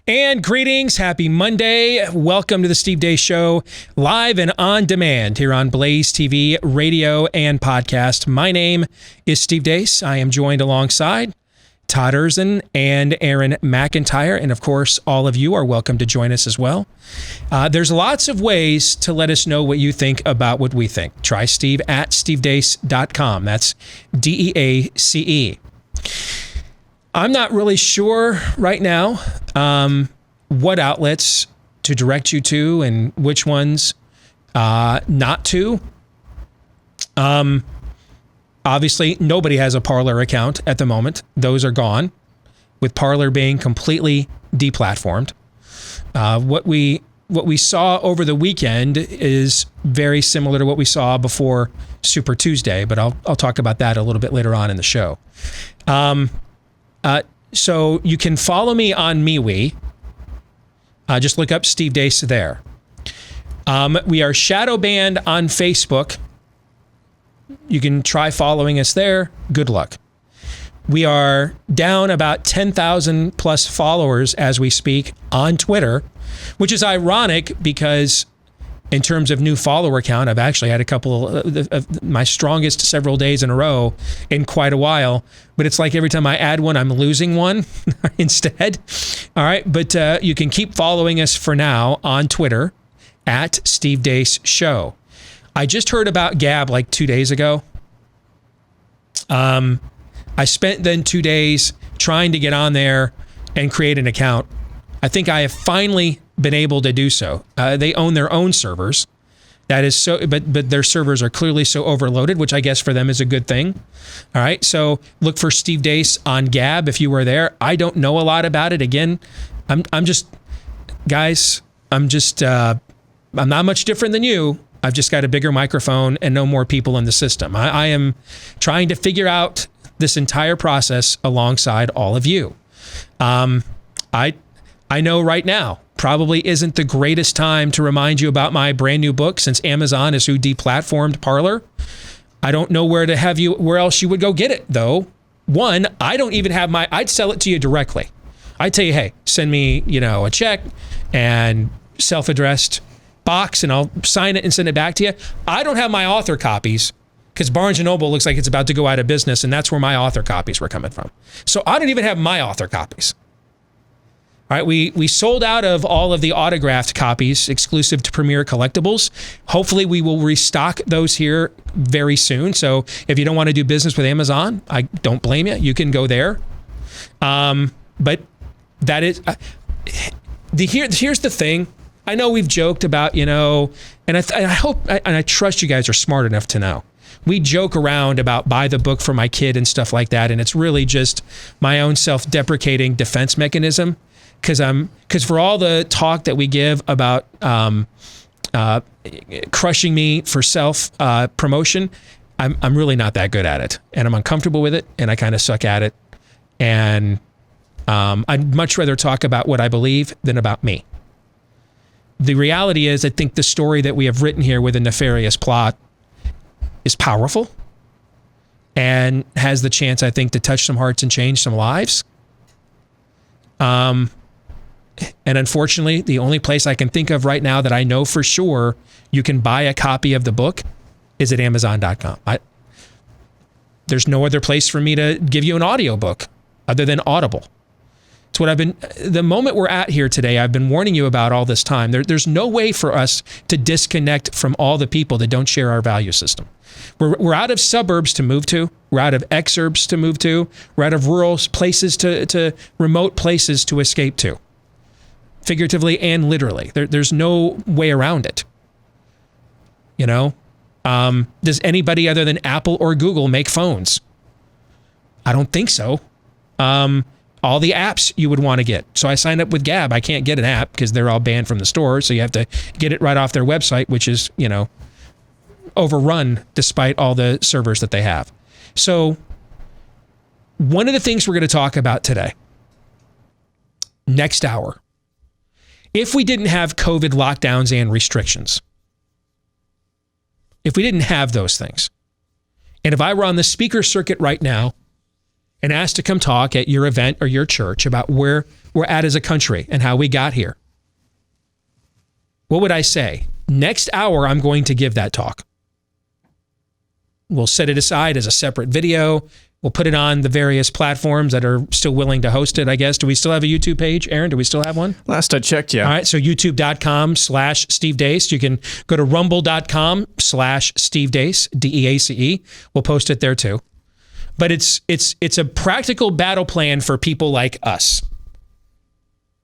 And greetings. Happy Monday. Welcome to the Steve Deace Show, live and on demand here on BlazeTV, radio, and podcast. My name is Steve Deace. I am joined alongside Todd Erzin and Aaron McIntyre. And of course, all of you are welcome to join us as well. There's lots of ways to let us know what you think about what we think. Try Steve at stevedeace.com. That's DEACE. I'm not really sure right now what outlets to direct you to and which ones not to. Obviously, nobody has a Parler account at the moment. Those are gone, with Parler being completely deplatformed. What we saw over the weekend is very similar to what we saw before Super Tuesday, but I'll talk about that a little bit later on in the show. So you can follow me on MeWe. Just look up Steve Deace there. We are shadow banned on Facebook. You can try following us there. Good luck. We are down about 10,000 plus followers as we speak on Twitter, which is ironic because in terms of new follower count, I've actually had a couple of my strongest several days in a row in quite a while. But it's like every time I add one, I'm losing one instead. All right. But you can keep following us for now on Twitter at Steve Deace Show. I just heard about Gab like 2 days ago. I spent then 2 days trying to get on there and create an account. I think I have finally been able to do so. They own their own servers. That is so, but their servers are clearly so overloaded, which I guess for them is a good thing. All right, so look for Steve Deace on Gab if you were there. I don't know a lot about it. Again, I'm not much different than you. I've just got a bigger microphone and no more people in the system. I am trying to figure out this entire process alongside all of you. I know right now probably isn't the greatest time to remind you about my brand new book, since Amazon is who deplatformed Parler. I don't know where else you would go get it, though. One, I don't even have I'd sell it to you directly. I'd tell you, hey, send me, a check and self-addressed box and I'll sign it and send it back to you. I don't have my author copies because Barnes & Noble looks like it's about to go out of business, and that's where my author copies were coming from. So I don't even have my author copies. All right, we sold out of all of the autographed copies exclusive to Premier Collectibles. Hopefully we will restock those here very soon. So if you don't want to do business with Amazon, I don't blame you. You can go there. But that is here's the thing. I know we've joked about, and I hope and I trust you guys are smart enough to know. We joke around about buy the book for my kid and stuff like that, and it's really just my own self-deprecating defense mechanism. Because for all the talk that we give about crushing me for self promotion, I'm really not that good at it, and I'm uncomfortable with it, and I kind of suck at it, and I'd much rather talk about what I believe than about me. The reality is, I think the story that we have written here with a nefarious plot is powerful and has the chance, I think, to touch some hearts and change some lives. And unfortunately, the only place I can think of right now that I know for sure you can buy a copy of the book is at Amazon.com. There's no other place for me to give you an audiobook other than Audible. It's what the moment we're at here today, I've been warning you about all this time. There's no way for us to disconnect from all the people that don't share our value system. We're out of suburbs to move to. We're out of exurbs to move to. We're out of rural places to remote places to escape to. Figuratively and literally. There's no way around it. Does anybody other than Apple or Google make phones? I don't think so. All the apps you would want to get. So I signed up with Gab. I can't get an app because they're all banned from the store. So you have to get it right off their website, which is, overrun despite all the servers that they have. So one of the things we're going to talk about today, next hour, if we didn't have COVID lockdowns and restrictions, if we didn't have those things, and if I were on the speaker circuit right now and asked to come talk at your event or your church about where we're at as a country and how we got here, what would I say? Next hour, I'm going to give that talk. We'll set it aside as a separate video. We'll put it on the various platforms that are still willing to host it, I guess. Do we still have a YouTube page, Aaron? Do we still have one? Last I checked, yeah. All right, so youtube.com/Steve Deace. You can go to rumble.com/Steve Deace, DEACE. We'll post it there too. But it's a practical battle plan for people like us.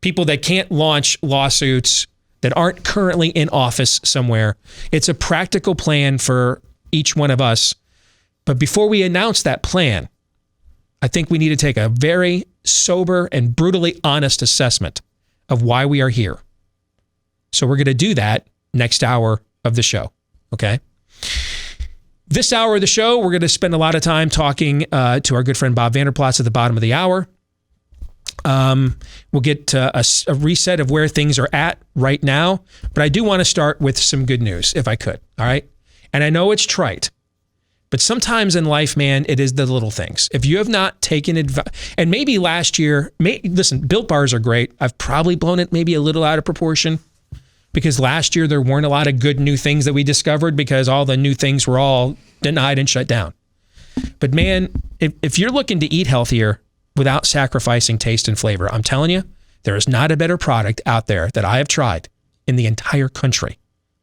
People that can't launch lawsuits, that aren't currently in office somewhere. It's a practical plan for each one of us. But before we announce that plan, I think we need to take a very sober and brutally honest assessment of why we are here. So we're going to do that next hour of the show, okay? This hour of the show, we're going to spend a lot of time talking to our good friend Bob Vander Plaats at the bottom of the hour. We'll get a reset of where things are at right now, but I do want to start with some good news, if I could, all right? And I know it's trite, but sometimes in life, man, it is the little things. If you have not taken advice, and maybe last year, listen, Built Bars are great. I've probably blown it maybe a little out of proportion because last year there weren't a lot of good new things that we discovered because all the new things were all denied and shut down. But man, if you're looking to eat healthier without sacrificing taste and flavor, I'm telling you, there is not a better product out there that I have tried in the entire country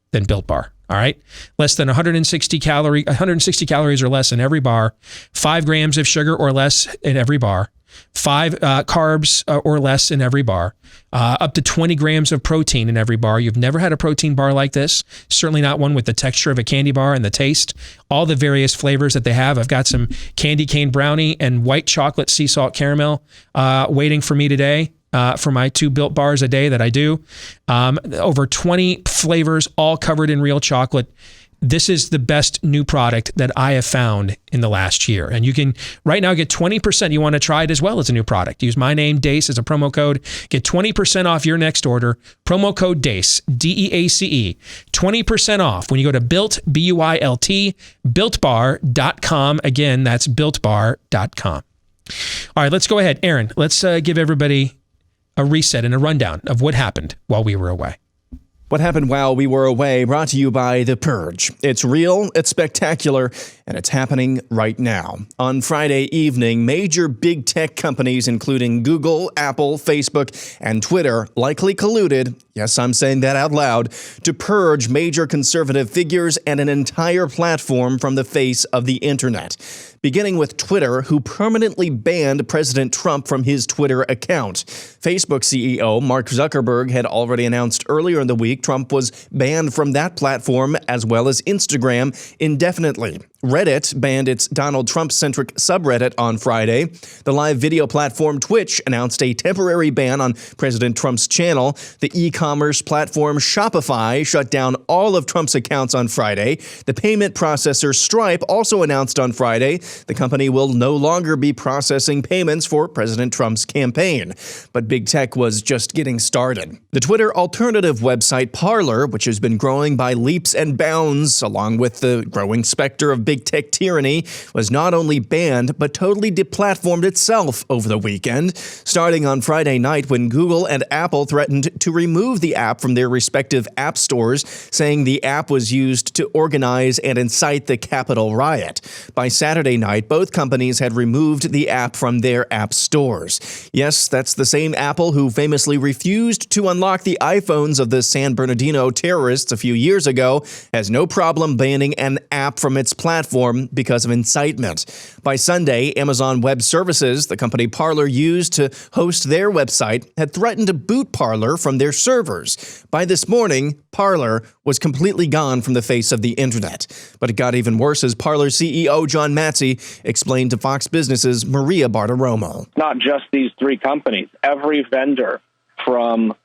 than Built Bar. All right. Less than 160 calories or less in every bar, 5 grams of sugar or less in every bar, 5 carbs or less in every bar, up to 20 grams of protein in every bar. You've never had a protein bar like this. Certainly not one with the texture of a candy bar and the taste. All the various flavors that they have. I've got some candy cane brownie and white chocolate sea salt caramel waiting for me today. For my 2 Built Bars a day that I do. Over 20 flavors, all covered in real chocolate. This is the best new product that I have found in the last year. And you can right now get 20%. You want to try it as well as a new product. Use my name, Deace, as a promo code. Get 20% off your next order. Promo code Deace, DEACE. 20% off when you go to Built, BUILT, BuiltBar.com. Again, that's BuiltBar.com. All right, let's go ahead. Aaron, let's give everybody a reset and a rundown of what happened while we were away. What happened while we were away, brought to you by The Purge. It's real, it's spectacular, and it's happening right now. On Friday evening, major big tech companies, including Google, Apple, Facebook, and Twitter, likely colluded, yes, I'm saying that out loud, to purge major conservative figures and an entire platform from the face of the internet. Beginning with Twitter, who permanently banned President Trump from his Twitter account. Facebook CEO Mark Zuckerberg had already announced earlier in the week Trump was banned from that platform as well as Instagram indefinitely. Reddit banned its Donald Trump-centric subreddit on Friday. The live video platform Twitch announced a temporary ban on President Trump's channel. The e-commerce platform Shopify shut down all of Trump's accounts on Friday. The payment processor Stripe also announced on Friday the company will no longer be processing payments for President Trump's campaign. But big tech was just getting started. The Twitter alternative website Parler, which has been growing by leaps and bounds, along with the growing specter of big tech tyranny, was not only banned, but totally deplatformed itself over the weekend, starting on Friday night when Google and Apple threatened to remove the app from their respective app stores, saying the app was used to organize and incite the Capitol riot. By Saturday night, both companies had removed the app from their app stores. Yes, that's the same Apple who famously refused to unlock the iPhones of the San Bernardino terrorists a few years ago, has no problem banning an app from its platform because of incitement. By Sunday, Amazon Web Services, the company Parler used to host their website, had threatened to boot Parler from their servers. By this morning, Parler was completely gone from the face of the internet. But it got even worse as Parler CEO John Matzey explained to Fox Business's Maria Bartiromo. Not just these 3 companies, every vendor from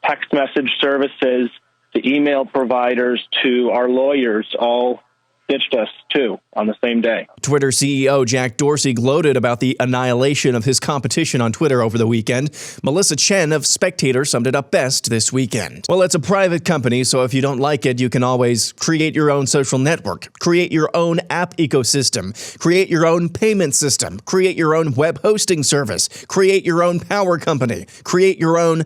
text message services to email providers to our lawyers all ditched us too on the same day. Twitter CEO Jack Dorsey gloated about the annihilation of his competition on Twitter over the weekend. Melissa Chen of Spectator summed it up best this weekend. Well, it's a private company, so if you don't like it, you can always create your own social network, create your own app ecosystem, create your own payment system, create your own web hosting service, create your own power company, create your own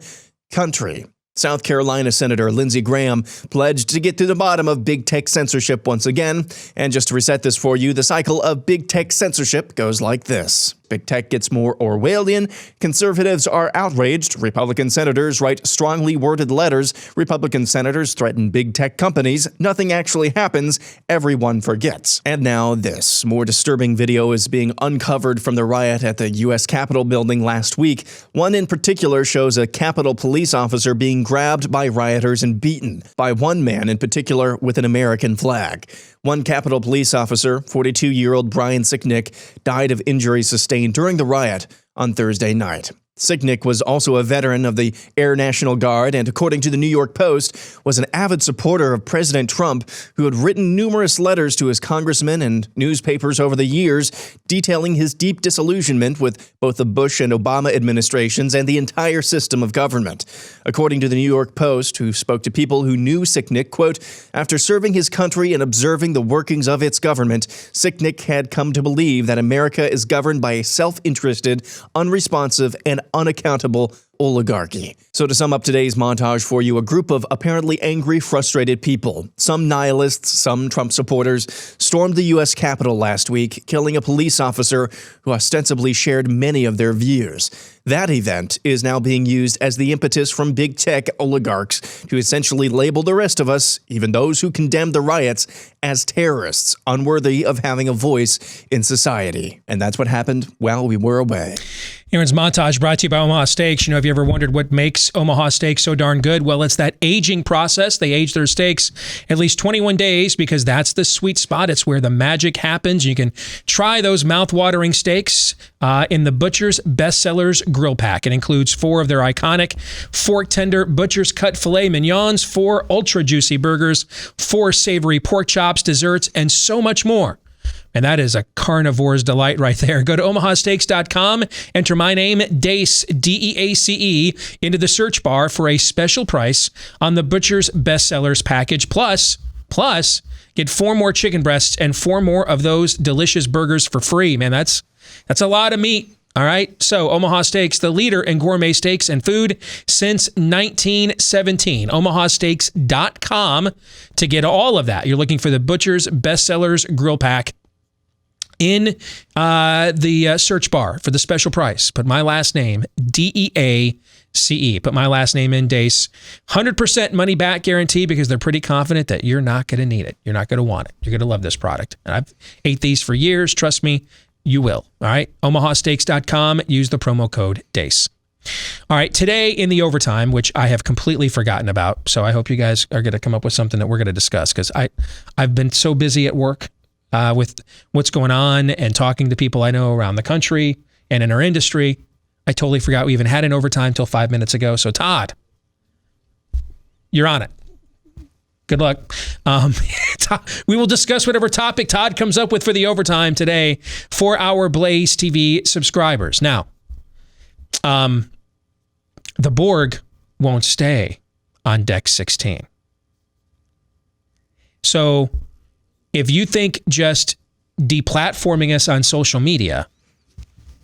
country. South Carolina Senator Lindsey Graham pledged to get to the bottom of big tech censorship once again. And just to reset this for you, the cycle of big tech censorship goes like this. Big tech gets more Orwellian. Conservatives are outraged. Republican senators write strongly worded letters. Republican senators threaten big tech companies. Nothing actually happens. Everyone forgets. And now this. More disturbing video is being uncovered from the riot at the U.S. Capitol building last week. One in particular shows a Capitol police officer being grabbed by rioters and beaten by one man in particular with an American flag. One Capitol police officer, 42-year-old Brian Sicknick, died of injuries sustained during the riot on Thursday night. Sicknick was also a veteran of the Air National Guard and, according to the New York Post, was an avid supporter of President Trump, who had written numerous letters to his congressmen and newspapers over the years detailing his deep disillusionment with both the Bush and Obama administrations and the entire system of government. According to the New York Post, who spoke to people who knew Sicknick, quote, after serving his country and observing the workings of its government, Sicknick had come to believe that America is governed by a self-interested, unresponsive, and unaccountable oligarchy. So to sum up today's montage for you, a group of apparently angry, frustrated people, some nihilists, some Trump supporters, stormed the U.S. Capitol last week, killing a police officer who ostensibly shared many of their views. That event is now being used as the impetus from big tech oligarchs to essentially label the rest of us, even those who condemned the riots, as terrorists, unworthy of having a voice in society. And that's what happened while we were away. Aaron's montage brought to you by Omaha Steaks. You know, have you ever wondered what makes Omaha Steaks so darn good? Well, it's that aging process. They age their steaks at least 21 days because that's the sweet spot. It's where the magic happens. You can try those mouth-watering steaks in the Butcher's Bestsellers Grill Pack. It includes 4 of their iconic fork-tender Butcher's Cut Filet Mignons, 4 ultra-juicy burgers, 4 savory pork chops, desserts, and so much more. And that is a carnivore's delight right there. Go to omahasteaks.com, enter my name, Deace, D-E-A-C-E, into the search bar for a special price on the Butcher's Bestsellers package. Plus, get 4 more chicken breasts and 4 more of those delicious burgers for free. Man, that's a lot of meat. All right. So Omaha Steaks, the leader in gourmet steaks and food since 1917. omahasteaks.com to get all of that. You're looking for the Butcher's Bestsellers Grill Pack in the search bar for the special price. Put my last name, D-E-A-C-E. Put my last name in, Deace. 100% money back guarantee because they're pretty confident that you're not going to need it. You're not going to want it. You're going to love this product. And I've ate these for years. Trust me, you will. All right. omahasteaks.com. Use the promo code DEACE. All right. Today in the overtime, which I have completely forgotten about. So I hope you guys are going to come up with something that we're going to discuss because I've been so busy at work with what's going on and talking to people I know around the country and in our industry. I totally forgot we even had an overtime till 5 minutes ago. So Todd, you're on it. Good luck. We will discuss whatever topic Todd comes up with for the overtime today for our Blaze TV subscribers. Now, the Borg won't stay on deck 16. So if you think just deplatforming us on social media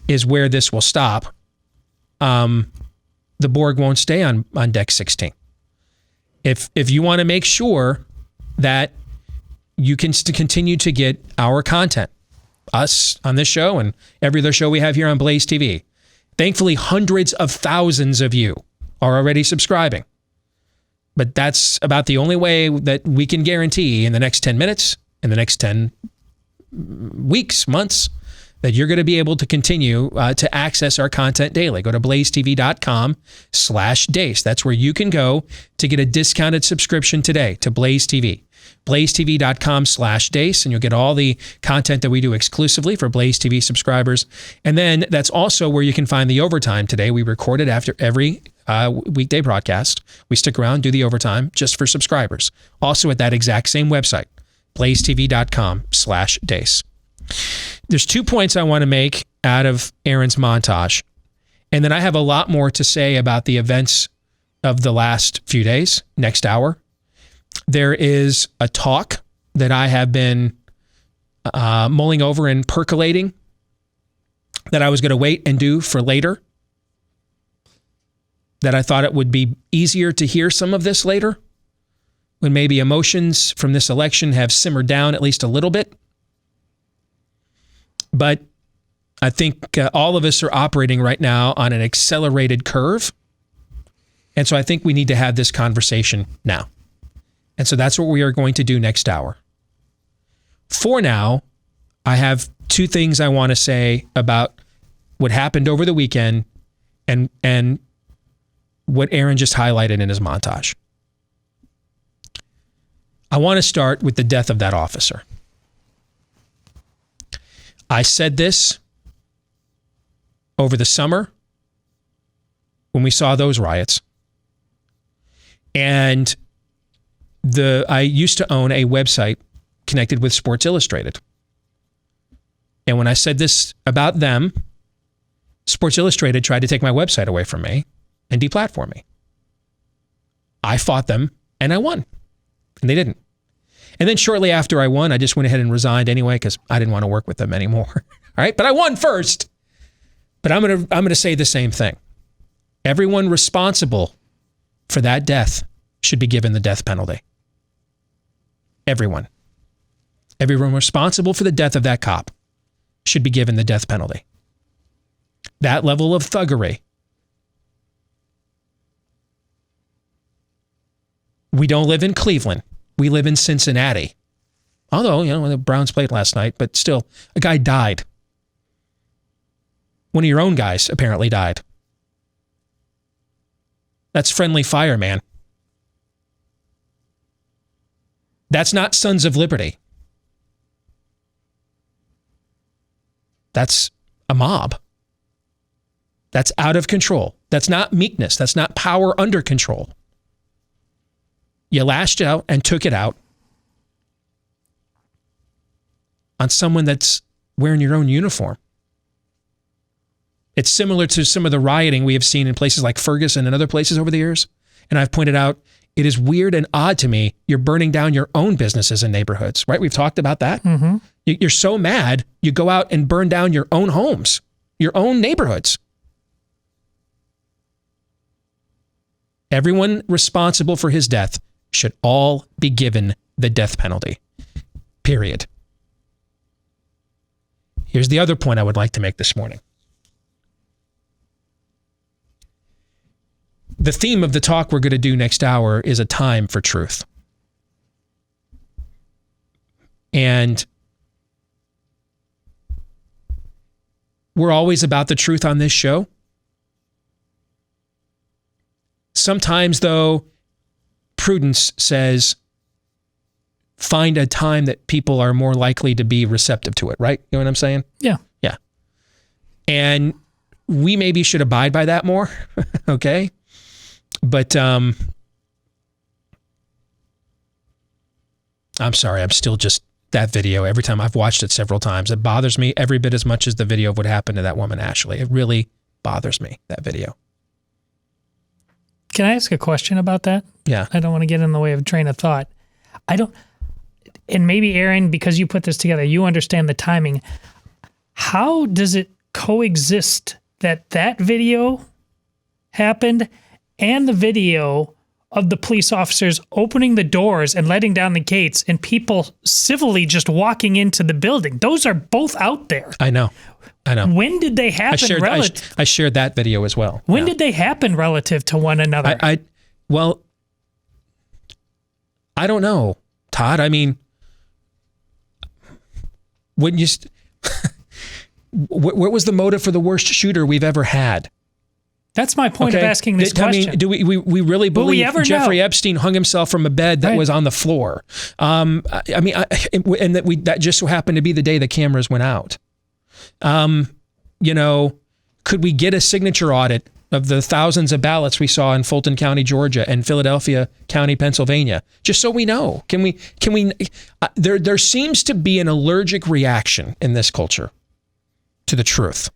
is where this will stop, the Borg won't stay on deck 16. If you want to make sure that you can continue to get our content, us on this show and every other show we have here on Blaze TV, thankfully hundreds of thousands of you are already subscribing. But that's about the only way that we can guarantee in the next 10 minutes, in the next 10 weeks, months, that you're going to be able to continue to access our content daily. Go to blazetv.com/Deace. That's where you can go to get a discounted subscription today to Blaze TV. blazetv.com/Deace, and you'll get all the content that we do exclusively for Blaze TV subscribers. And then that's also where you can find the overtime today. We record it after every weekday broadcast. We stick around, do the overtime just for subscribers. Also at that exact same website, blazetv.com/Deace. There's 2 points I want to make out of Aaron's montage. And then I have a lot more to say about the events of the last few days, next hour. There is a talk that I have been mulling over and percolating that I was going to wait and do for later. That I thought it would be easier to hear some of this later, when maybe emotions from this election have simmered down at least a little bit. But I think all of us are operating right now on an accelerated curve. And so I think we need to have this conversation now. And so that's what we are going to do next hour. For now, I have 2 things I want to say about what happened over the weekend and what Aaron just highlighted in his montage. I want to start with the death of that officer. I said this over the summer when we saw those riots. And I used to own a website connected with Sports Illustrated. And when I said this about them, Sports Illustrated tried to take my website away from me and deplatform me. I fought them and I won. And they didn't. And then shortly after I won, I just went ahead and resigned anyway because I didn't want to work with them anymore. All right, but I won first. But I'm gonna say the same thing. Everyone responsible for that death should be given the death penalty. Everyone. Everyone responsible for the death of that cop should be given the death penalty. That level of thuggery. We don't live in Cleveland. We live in Cincinnati. Although, the Browns played last night, but still, a guy died. One of your own guys apparently died. That's friendly fire, man. That's not Sons of Liberty. That's a mob. That's out of control. That's not meekness. That's not power under control. You lashed out and took it out on someone that's wearing your own uniform. It's similar to some of the rioting we have seen in places like Ferguson and other places over the years. And I've pointed out, it is weird and odd to me, you're burning down your own businesses and neighborhoods, right? We've talked about that. Mm-hmm. You're so mad, you go out and burn down your own homes, your own neighborhoods. Everyone responsible for his death should all be given the death penalty. Period. Here's the other point I would like to make this morning. The theme of the talk we're going to do next hour is a time for truth. And we're always about the truth on this show. Sometimes, though, prudence says find a time that people are more likely to be receptive to it, right? You know what I'm saying? Yeah. Yeah. And we maybe should abide by that more, okay? But I'm sorry, I'm still just, that video, every time I've watched it several times, it bothers me every bit as much as the video of what happened to that woman, Ashley. It really bothers me, that video. Can I ask a question about that? Yeah. I don't want to get in the way of train of thought. And maybe Aaron, because you put this together, you understand the timing. How does it coexist that video happened and the video of the police officers opening the doors and letting down the gates and people civilly just walking into the building? Those are both out there. I know. When did they happen? I shared that video as well. When did they happen relative to one another? Well, I don't know, Todd. I mean, wouldn't you... What was the motive for the worst shooter we've ever had? That's my point of asking this question. I mean, do we really believe Jeffrey Epstein hung himself from a bed that was on the floor? And that just so happened to be the day the cameras went out. Could we get a signature audit of the thousands of ballots we saw in Fulton County, Georgia, and Philadelphia County, Pennsylvania? Just so we know. There seems to be an allergic reaction in this culture to the truth.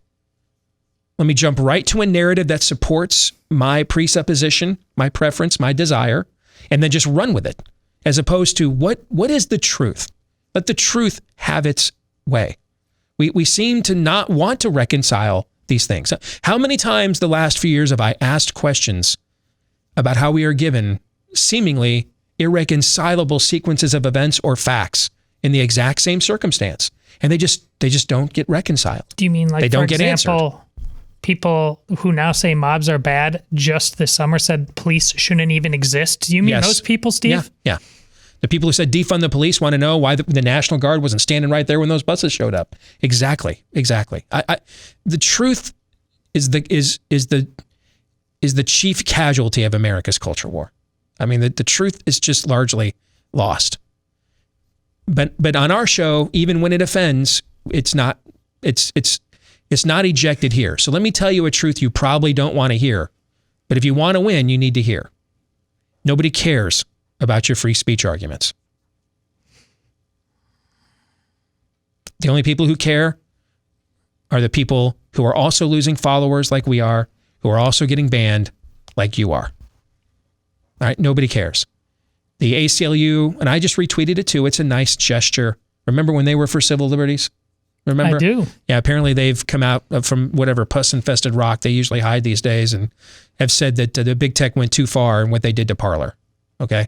Let me jump right to a narrative that supports my presupposition, my preference, my desire, and then just run with it, as opposed to what is the truth? Let the truth have its way. We seem to not want to reconcile these things. How many times the last few years have I asked questions about how we are given seemingly irreconcilable sequences of events or facts in the exact same circumstance, and they just don't get reconciled? Do you mean, like, they don't for get example, answered? People who now say mobs are bad just this summer said police shouldn't even exist? Do you mean those people, Steve? Yeah. The people who said defund the police want to know why the National Guard wasn't standing right there when those buses showed up. Exactly. The truth is the chief casualty of America's culture war. I mean, the truth is just largely lost. But on our show, even when it offends, it's not ejected here. So let me tell you a truth you probably don't want to hear. But if you want to win, you need to hear. Nobody cares about your free speech arguments. The only people who care are the people who are also losing followers like we are, who are also getting banned like you are. All right, nobody cares. The ACLU, and I just retweeted it too, it's a nice gesture. Remember when they were for civil liberties? Remember? I do. Yeah, apparently they've come out from whatever pus-infested rock they usually hide these days and have said that the big tech went too far in what they did to Parler. Okay?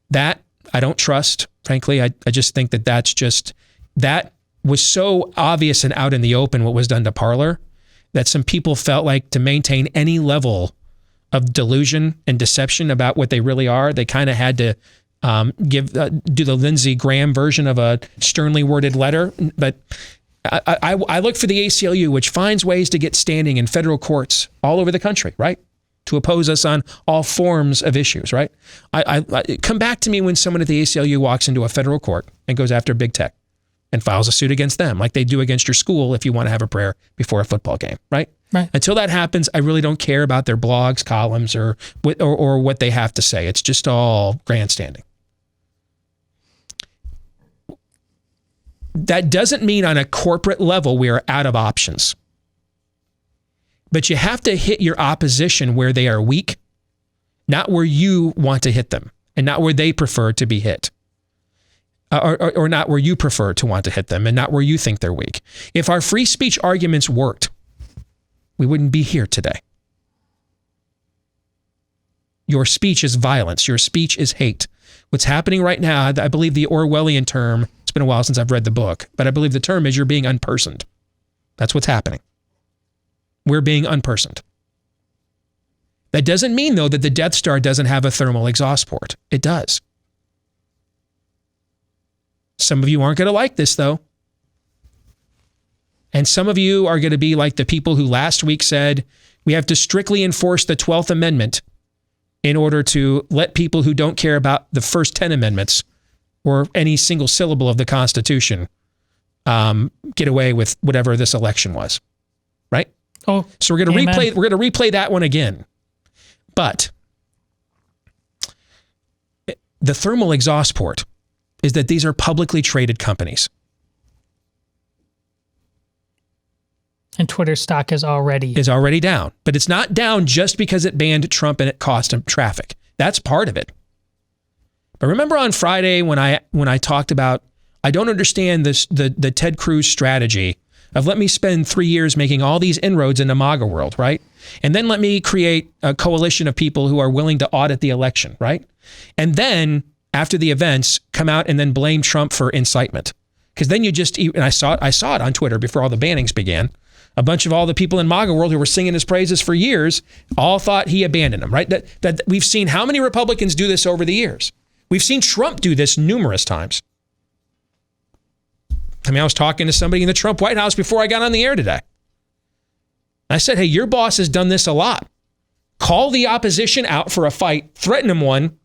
That I don't trust, frankly. I just think that was so obvious and out in the open what was done to Parler that some people felt like to maintain any level of delusion and deception about what they really are, they kind of had to do the Lindsey Graham version of a sternly worded letter. But I look for the ACLU, which finds ways to get standing in federal courts all over the country, right? To oppose us on all forms of issues, right? I come back to me when someone at the ACLU walks into a federal court and goes after big tech and files a suit against them, like they do against your school if you want to have a prayer before a football game, right? Right. Until that happens, I really don't care about their blogs, columns, or what they have to say. It's just all grandstanding. That doesn't mean on a corporate level we are out of options. But you have to hit your opposition where they are weak, not where you want to hit them, and not where they prefer to be hit. Or not where you prefer to want to hit them, and not where you think they're weak. If our free speech arguments worked, we wouldn't be here today. Your speech is violence. Your speech is hate. What's happening right now, I believe the Orwellian term, it's been a while since I've read the book, but I believe the term is you're being unpersoned. That's what's happening. We're being unpersoned. That doesn't mean, though, that the Death Star doesn't have a thermal exhaust port. It does. Some of you aren't going to like this, though. And some of you are going to be like the people who last week said, we have to strictly enforce the 12th Amendment in order to let people who don't care about the first 10 amendments or any single syllable of the Constitution get away with whatever this election was. Right? Oh, so we're going to replay that one again. But the thermal exhaust port is that these are publicly traded companies. And Twitter stock is already down. But it's not down just because it banned Trump and it cost him traffic. That's part of it. But remember on Friday when I talked about, I don't understand the Ted Cruz strategy of let me spend 3 years making all these inroads into MAGA world, right? And then let me create a coalition of people who are willing to audit the election, right? And then after the events, come out and then blame Trump for incitement. Because then you just, and I saw it on Twitter before all the bannings began. A bunch of all the people in MAGA world who were singing his praises for years all thought he abandoned them, right? That we've seen how many Republicans do this over the years. We've seen Trump do this numerous times. I mean, I was talking to somebody in the Trump White House before I got on the air today. I said, hey, your boss has done this a lot. Call the opposition out for a fight, threaten them one,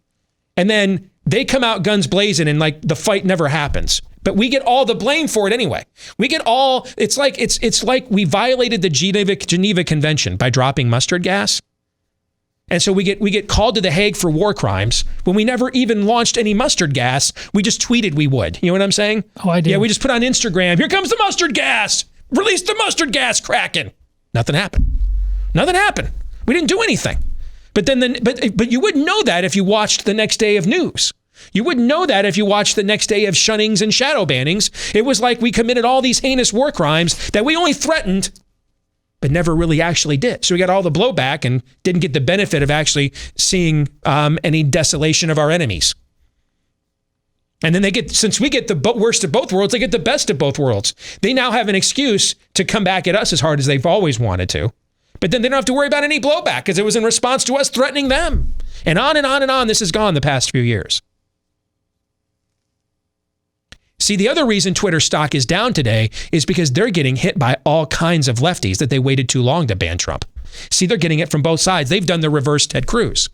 and then They come out guns blazing and like the fight never happens. But we get all the blame for it anyway. We get all, it's like we violated the Geneva Convention by dropping mustard gas. And so we get called to The Hague for war crimes when we never even launched any mustard gas. We just tweeted we would. You know what I'm saying? Oh, I do. Yeah, we just put on Instagram, here comes the mustard gas. Release the mustard gas, Kraken. Nothing happened. Nothing happened. We didn't do anything. But you wouldn't know that if you watched the next day of news. You wouldn't know that if you watched the next day of shunnings and shadow bannings. It was like we committed all these heinous war crimes that we only threatened, but never really actually did. So we got all the blowback and didn't get the benefit of actually seeing any desolation of our enemies. And then since we get the worst of both worlds, they get the best of both worlds. They now have an excuse to come back at us as hard as they've always wanted to. But then they don't have to worry about any blowback because it was in response to us threatening them. And on and on and on this has gone the past few years. See, the other reason Twitter stock is down today is because they're getting hit by all kinds of lefties that they waited too long to ban Trump. See, they're getting it from both sides. They've done the reverse Ted Cruz.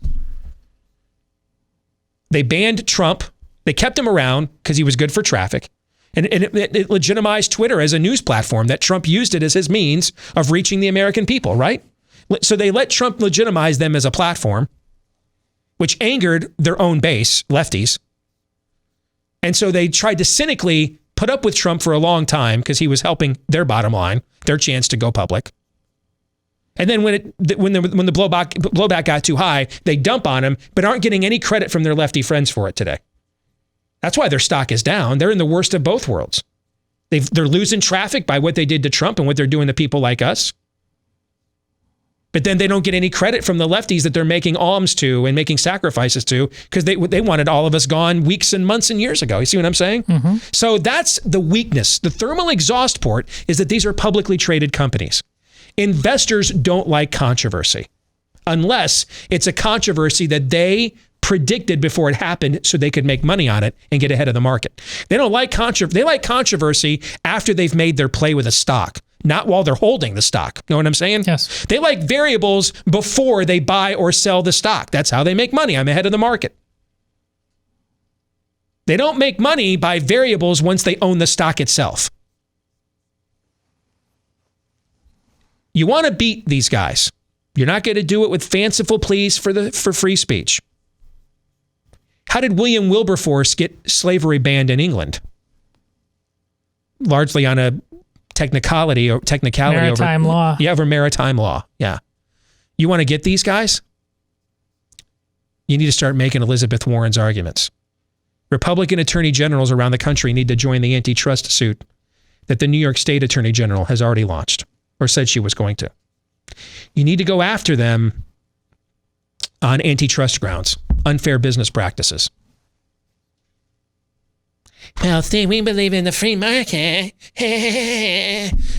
They banned Trump. They kept him around because he was good for traffic. And it legitimized Twitter as a news platform that Trump used it as his means of reaching the American people, right? So they let Trump legitimize them as a platform, which angered their own base, lefties. And so they tried to cynically put up with Trump for a long time because he was helping their bottom line, their chance to go public. And then when the blowback got too high, they dump on him, but aren't getting any credit from their lefty friends for it today. That's why their stock is down. They're in the worst of both worlds. They're losing traffic by what they did to Trump and what they're doing to people like us. But then they don't get any credit from the lefties that they're making alms to and making sacrifices to because they wanted all of us gone weeks and months and years ago. You see what I'm saying? Mm-hmm. So that's the weakness. The thermal exhaust port is that these are publicly traded companies. Investors don't like controversy unless it's a controversy that they predicted before it happened so they could make money on it and get ahead of the market. They don't like controversy. They like controversy after they've made their play with a stock, not while they're holding the stock. You know what I'm saying? Yes. They like variables before they buy or sell the stock. That's how they make money. I'm ahead of the market. They don't make money by variables once they own the stock itself. You want to beat these guys. You're not going to do it with fanciful pleas for free speech. How did William Wilberforce get slavery banned in England? Largely on a technicality maritime law. Yeah, over maritime law. Yeah. You want to get these guys? You need to start making Elizabeth Warren's arguments. Republican attorney generals around the country need to join the antitrust suit that the New York State Attorney General has already launched or said she was going to. You need to go after them on antitrust grounds, unfair business practices. Well, see, we believe in the free market.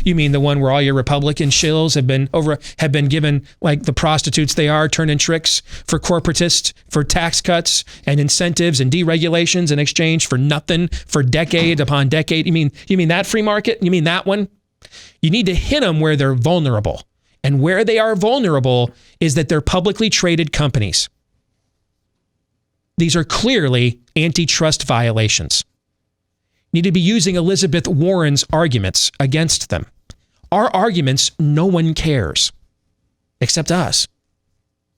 You mean the one where all your Republican shills have been given, like the prostitutes they are, turning tricks for corporatists, for tax cuts and incentives and deregulations in exchange for nothing for decade upon decade? You mean that free market? You mean that one? You need to hit them where they're vulnerable. And where they are vulnerable is that they're publicly traded companies. These are clearly antitrust violations. You need to be using Elizabeth Warren's arguments against them. Our arguments, no one cares except us.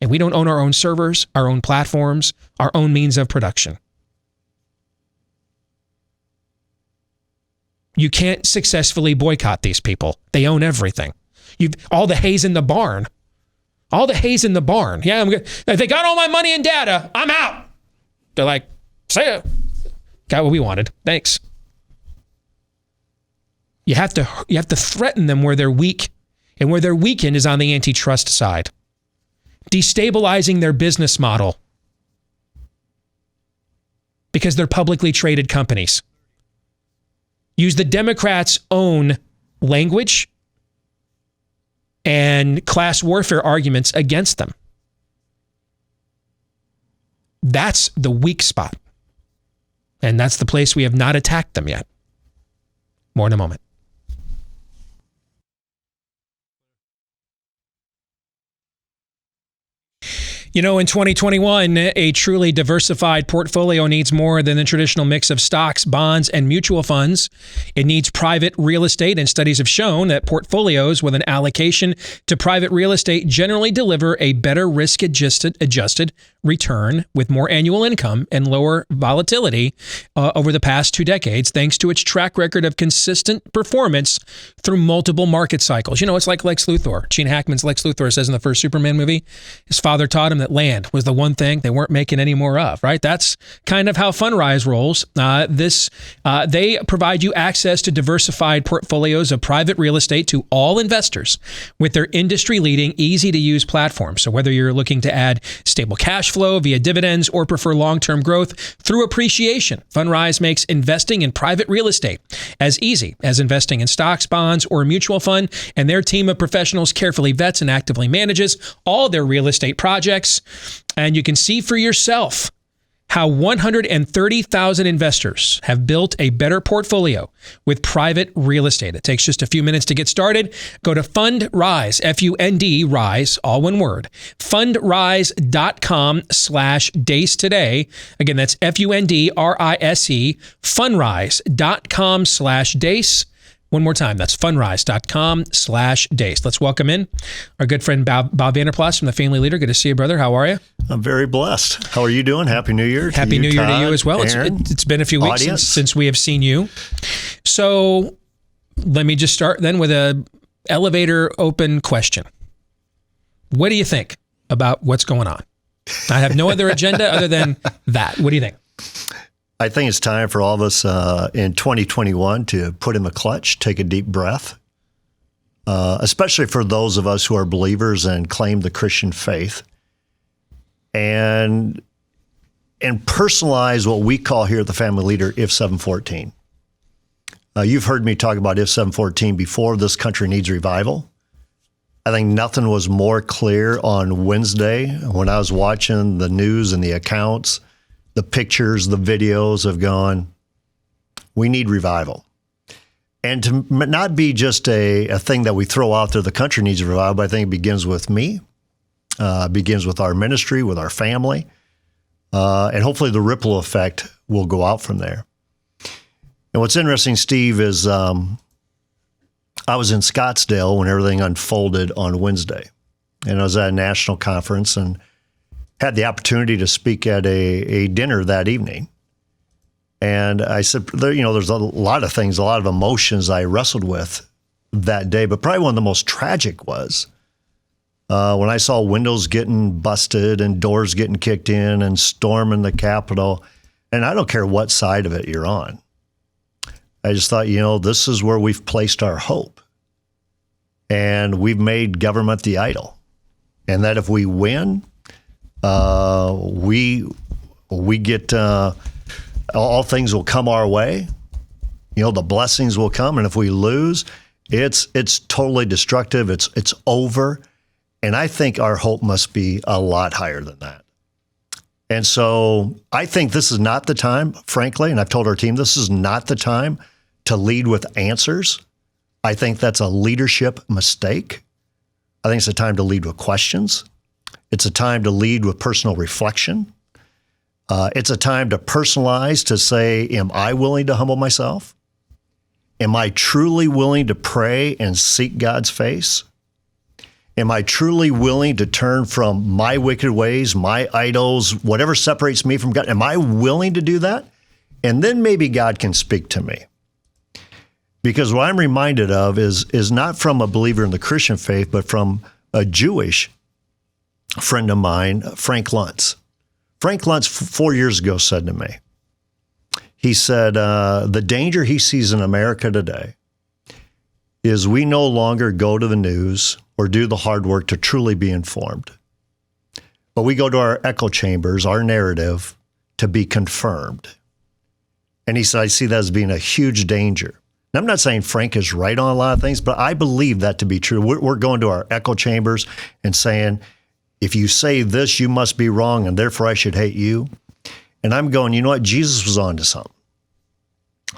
And we don't own our own servers, our own platforms, our own means of production. You can't successfully boycott these people. They own everything. All the hay's in the barn. All the hay's in the barn. Yeah, I'm good. If they got all my money and data, I'm out. They're like, see ya. Got what we wanted. Thanks. You have to threaten them where they're weak, and where they're weakened is on the antitrust side. Destabilizing their business model because they're publicly traded companies. Use the Democrats' own language and class warfare arguments against them. That's the weak spot. And that's the place we have not attacked them yet. More in a moment. You know, in 2021, a truly diversified portfolio needs more than the traditional mix of stocks, bonds, and mutual funds. It needs private real estate, and studies have shown that portfolios with an allocation to private real estate generally deliver a better risk-adjusted return with more annual income and lower volatility over the past 2 decades, thanks to its track record of consistent performance through multiple market cycles. You know, it's like Lex Luthor. Gene Hackman's Lex Luthor says in the first Superman movie, his father taught him that land was the one thing they weren't making any more of, right? That's kind of how Fundrise rolls. They provide you access to diversified portfolios of private real estate to all investors with their industry-leading, easy-to-use platform. So whether you're looking to add stable cash flow via dividends or prefer long-term growth through appreciation, Fundrise makes investing in private real estate as easy as investing in stocks, bonds, or a mutual fund, and their team of professionals carefully vets and actively manages all their real estate projects. And you can see for yourself how 130,000 investors have built a better portfolio with private real estate. It takes just a few minutes to get started. Go to Fundrise, F-U-N-D, Rise, all one word, fundrise.com/Deace today. Again, that's Fundrise, fundrise.com/Deace. One more time, that's fundrise.com/Deace. Let's welcome in our good friend Bob Vander Plaats from The Family Leader. Good to see you, brother. How are you? I'm very blessed. How are you doing? Happy New Year. Happy New Year to you as well. It's been a few weeks since we have seen you. So let me just start then with a elevator open question. What do you think about what's going on? I have no other agenda other than that. What do you think? I think it's time for all of us in 2021 to put in the clutch, take a deep breath, especially for those of us who are believers and claim the Christian faith, and personalize what we call here at the Family Leader if 714. You've heard me talk about if 714 before. This country needs revival. I think nothing was more clear on Wednesday when I was watching the news and the accounts, the pictures, the videos of going, we need revival. And to not be just a thing that we throw out there, the country needs revival, but I think it begins with me, begins with our ministry, with our family, and hopefully the ripple effect will go out from there. And what's interesting, Steve, is I was in Scottsdale when everything unfolded on Wednesday, and I was at a national conference and had the opportunity to speak at a dinner that evening. And I said, there's a lot of things, a lot of emotions I wrestled with that day, but probably one of the most tragic was when I saw windows getting busted and doors getting kicked in and storming the Capitol. And I don't care what side of it you're on. I just thought, this is where we've placed our hope. And we've made government the idol. And that if we win, we get all things will come our way. The blessings will come, and if we lose, it's totally destructive. It's over, and I think our hope must be a lot higher than that. And so I think this is not the time, frankly, and I've told our team this is not the time to lead with answers. I think that's a leadership mistake. I think it's a time to lead with questions. It's a time to lead with personal reflection. It's a time to personalize, to say, am I willing to humble myself? Am I truly willing to pray and seek God's face? Am I truly willing to turn from my wicked ways, my idols, whatever separates me from God? Am I willing to do that? And then maybe God can speak to me. Because what I'm reminded of is not from a believer in the Christian faith, but from a Jewish friend of mine, Frank Luntz. Frank Luntz 4 years ago said to me, he said, the danger he sees in America today is we no longer go to the news or do the hard work to truly be informed. But we go to our echo chambers, our narrative, to be confirmed. And he said, I see that as being a huge danger. And I'm not saying Frank is right on a lot of things, but I believe that to be true. We're going to our echo chambers and saying, if you say this, you must be wrong, and therefore I should hate you. And I'm going, you know what? Jesus was on to something.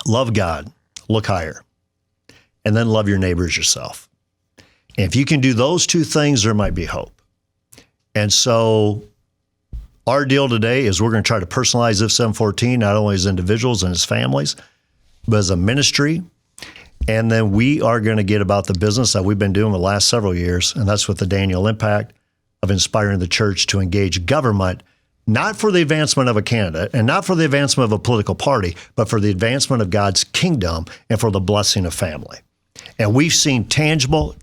Love God, look higher, and then love your neighbor as yourself. And if you can do those two things, there might be hope. And so Our deal today is we're going to try to personalize this 714, not only as individuals and as families, but as a ministry. And then we are going to get about the business that we've been doing the last several years, and that's with the Daniel Impact of inspiring the church to engage government, not for the advancement of a candidate and not for the advancement of a political party, but for the advancement of God's kingdom and for the blessing of family. And we've seen tangible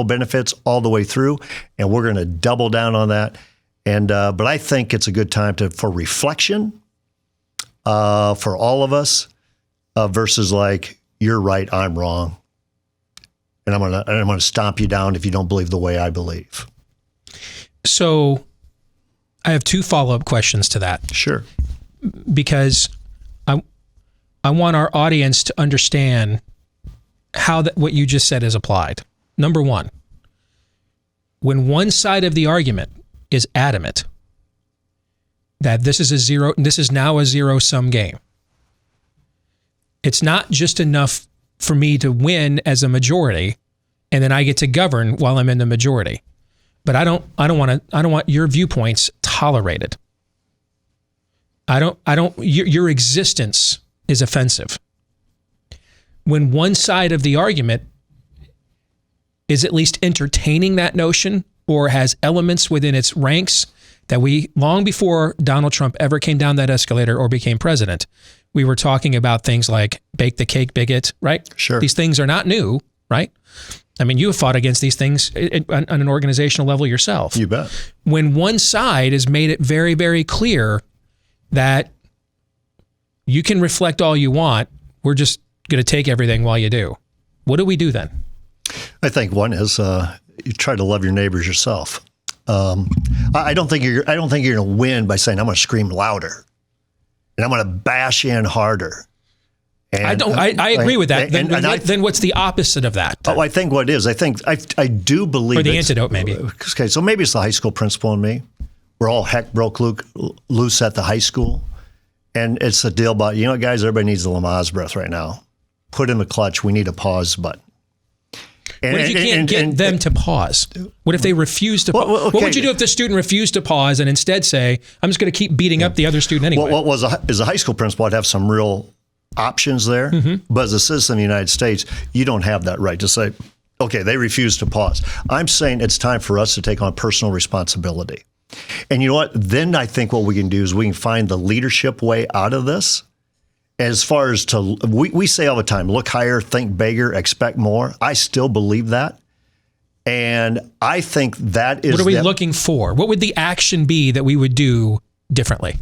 benefits all the way through, and we're going to double down on that. And but I think it's a good time for reflection for all of us versus like, you're right, I'm wrong, and I'm gonna stomp you down if you don't believe the way I believe. So I have 2 follow-up questions to that. Sure. Because I want our audience to understand how what you just said is applied. Number 1, when one side of the argument is adamant that this is now a zero-sum game, it's not just enough for me to win as a majority and then I get to govern while I'm in the majority. But I don't want your viewpoints tolerated. Your existence is offensive. When one side of the argument is at least entertaining that notion or has elements within its ranks that we, long before Donald Trump ever came down that escalator or became president, we were talking about things like bake the cake bigot, right? Sure. These things are not new, right? I mean, you have fought against these things on an organizational level yourself. You bet. When one side has made it very, very clear that you can reflect all you want, we're just going to take everything while you do. What do we do then? I think one is you try to love your neighbors yourself. I don't think you're going to win by saying I'm going to scream louder and I'm going to bash in harder. And, I agree with that. Then what's the opposite of that? Oh, I think what it is, I do believe. Or the antidote, maybe. Okay, so maybe it's the high school principal in me. We're all heck broke loose at the high school. And it's a deal about, guys, everybody needs a Lamaze breath right now. Put in the clutch. We need a pause button. What if you can't get them to pause? What if they refuse to pause? Well, okay. What would you do if the student refused to pause and instead say, I'm just going to keep beating up the other student anyway? Well, as a high school principal, I'd have some real options there. Mm-hmm. But as a citizen of the United States, you don't have that right to say, okay, they refuse to pause. I'm saying it's time for us to take on personal responsibility. And you know what? Then I think what we can do is we can find the leadership way out of this. As far as we say all the time, look higher, think bigger, expect more. I still believe that. And I think that is... What are we looking for? What would the action be that we would do differently?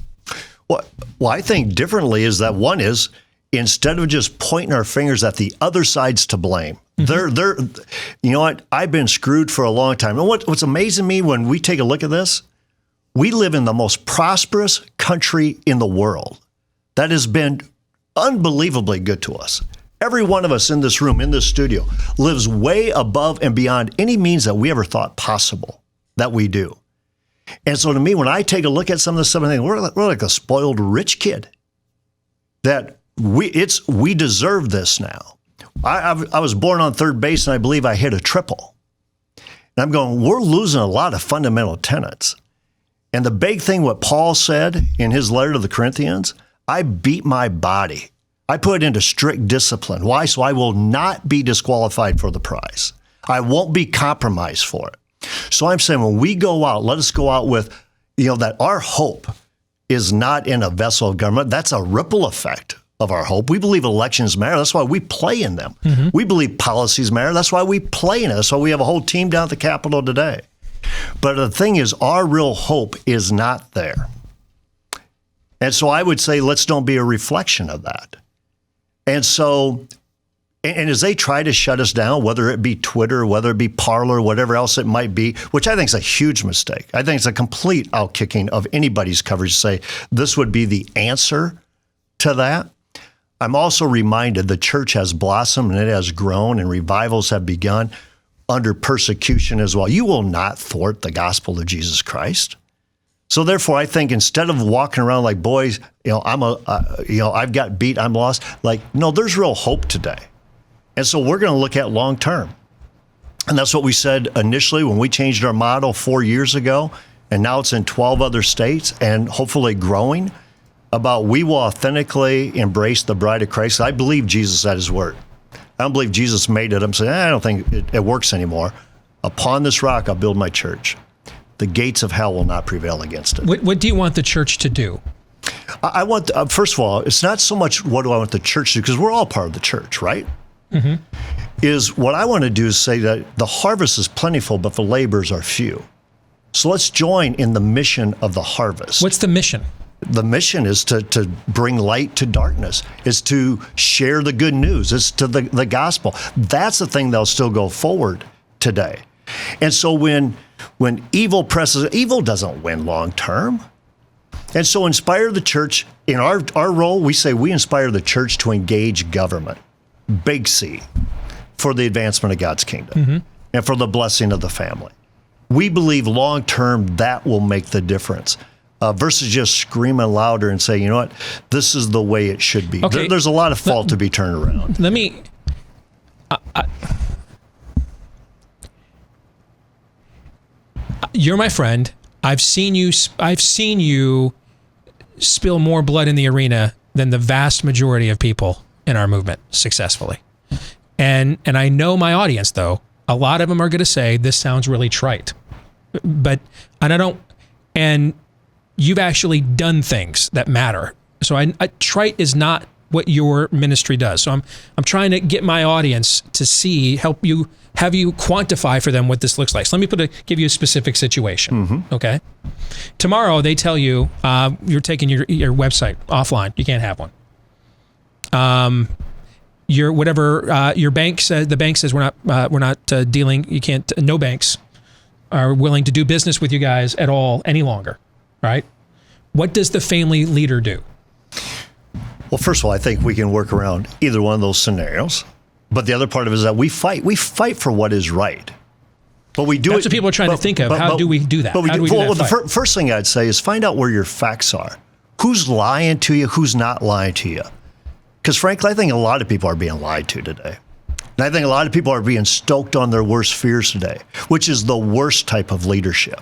Well, I think differently is that one is, instead of just pointing our fingers at the other side's to blame, they're you know what? I've been screwed for a long time. And what's amazing me when we take a look at this, we live in the most prosperous country in the world that has been unbelievably good to us. Every one of us in this room, in this studio, lives way above and beyond any means that we ever thought possible that we do. And so to me, when I take a look at some of this stuff, I think we're like a spoiled rich kid. That we deserve this now. I was born on third base and I believe I hit a triple. And I'm going, we're losing a lot of fundamental tenets. And the big thing, what Paul said in his letter to the Corinthians, I beat my body. I put it into strict discipline. Why? So I will not be disqualified for the prize. I won't be compromised for it. So I'm saying when we go out, let us go out with, that our hope is not in a vessel of government. That's a ripple effect of our hope. We believe elections matter. That's why we play in them. Mm-hmm. We believe policies matter. That's why we play in it. That's why we have a whole team down at the Capitol today. But the thing is, our real hope is not there. And so I would say, let's don't be a reflection of that. And so, and as they try to shut us down, whether it be Twitter, whether it be Parler, whatever else it might be, which I think is a huge mistake. I think it's a complete outkicking of anybody's coverage to say this would be the answer to that. I'm also reminded the church has blossomed and it has grown and revivals have begun under persecution as well. You will not thwart the gospel of Jesus Christ. So therefore, I think instead of walking around like, boys, I've got beat, I'm lost. Like, no, there's real hope today. And so we're going to look at long term. And that's what we said initially when we changed our model 4 years ago. and now it's in 12 other states and hopefully growing, about we will authentically embrace the bride of Christ. I believe Jesus at his word. I don't believe Jesus made it. I'm saying, I don't think it works anymore. Upon this rock, I'll build my church. The gates of hell will not prevail against it. What do you want the church to do? I want, first of all, it's not so much what do I want the church to do, because we're all part of the church, right? Mm-hmm. Is what I want to do is say that the harvest is plentiful, but the laborers are few. So let's join in the mission of the harvest. What's the mission? The mission is to bring light to darkness, is to share the good news, it's to the gospel. That's the thing that'll still go forward today. And so when evil presses, evil doesn't win long term. And so inspire the church. In our role, we say we inspire the church to engage government, big C, for the advancement of God's kingdom and for the blessing of the family. We believe long term that will make the difference. Versus just screaming louder and saying, you know what, this is the way it should be. Okay. There's a lot of fault to be turned around. Let me... you're my friend. I've seen you spill more blood in the arena than the vast majority of people in our movement successfully. And I know my audience, though. A lot of them are going to say, this sounds really trite. And you've actually done things that matter. So trite is not what your ministry does. So I'm trying to get my audience to have you quantify for them what this looks like. So let me give you a specific situation. Okay. Tomorrow they tell you you're taking your website offline. You can't have one. Your bank says, the bank says we're not dealing. You can't. No banks are willing to do business with you guys at all any longer. Right? What does the family leader do? Well, first of all, I think we can work around either one of those scenarios. But the other part of it is that we fight. We fight for what is right. But we do. That's what people are trying to think of. How do we do that? The first thing I'd say is find out where your facts are. Who's lying to you? Who's not lying to you? Because frankly, I think a lot of people are being lied to today. And I think a lot of people are being stoked on their worst fears today, which is the worst type of leadership.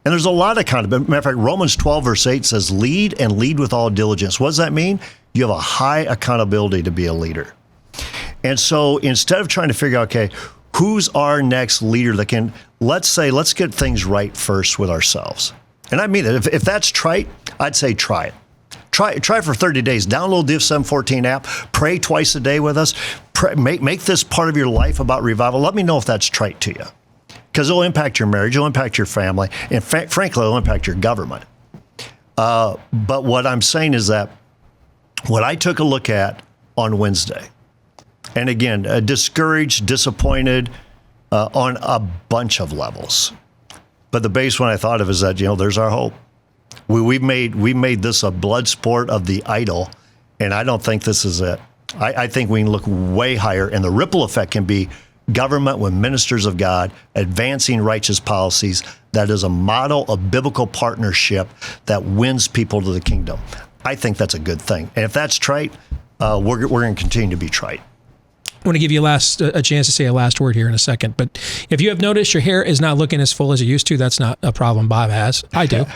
And there's a lot of matter of fact, Romans 12 verse 8 says, lead and lead with all diligence. What does that mean? You have a high accountability to be a leader. And so instead of trying to figure out, okay, who's our next leader that can, let's get things right first with ourselves. And I mean it. If that's trite, I'd say try it. Try for 30 days. Download the F714 app. Pray twice a day with us. Make this part of your life about revival. Let me know if that's trite to you. Because it'll impact your marriage, it'll impact your family, and frankly, it'll impact your government. But what I'm saying is that what I took a look at on Wednesday, and again, discouraged, disappointed on a bunch of levels. But the base one I thought of is that, there's our hope. We made this a blood sport of the idol, and I don't think this is it. I think we can look way higher, and the ripple effect can be government with ministers of God advancing righteous policies that is a model of biblical partnership that wins people to the kingdom. I think that's a good thing. And if that's trite, we're going to continue to be trite. I want to give you a chance to say a last word here in a second. But if you have noticed your hair is not looking as full as it used to, that's not a problem Bob has. I do.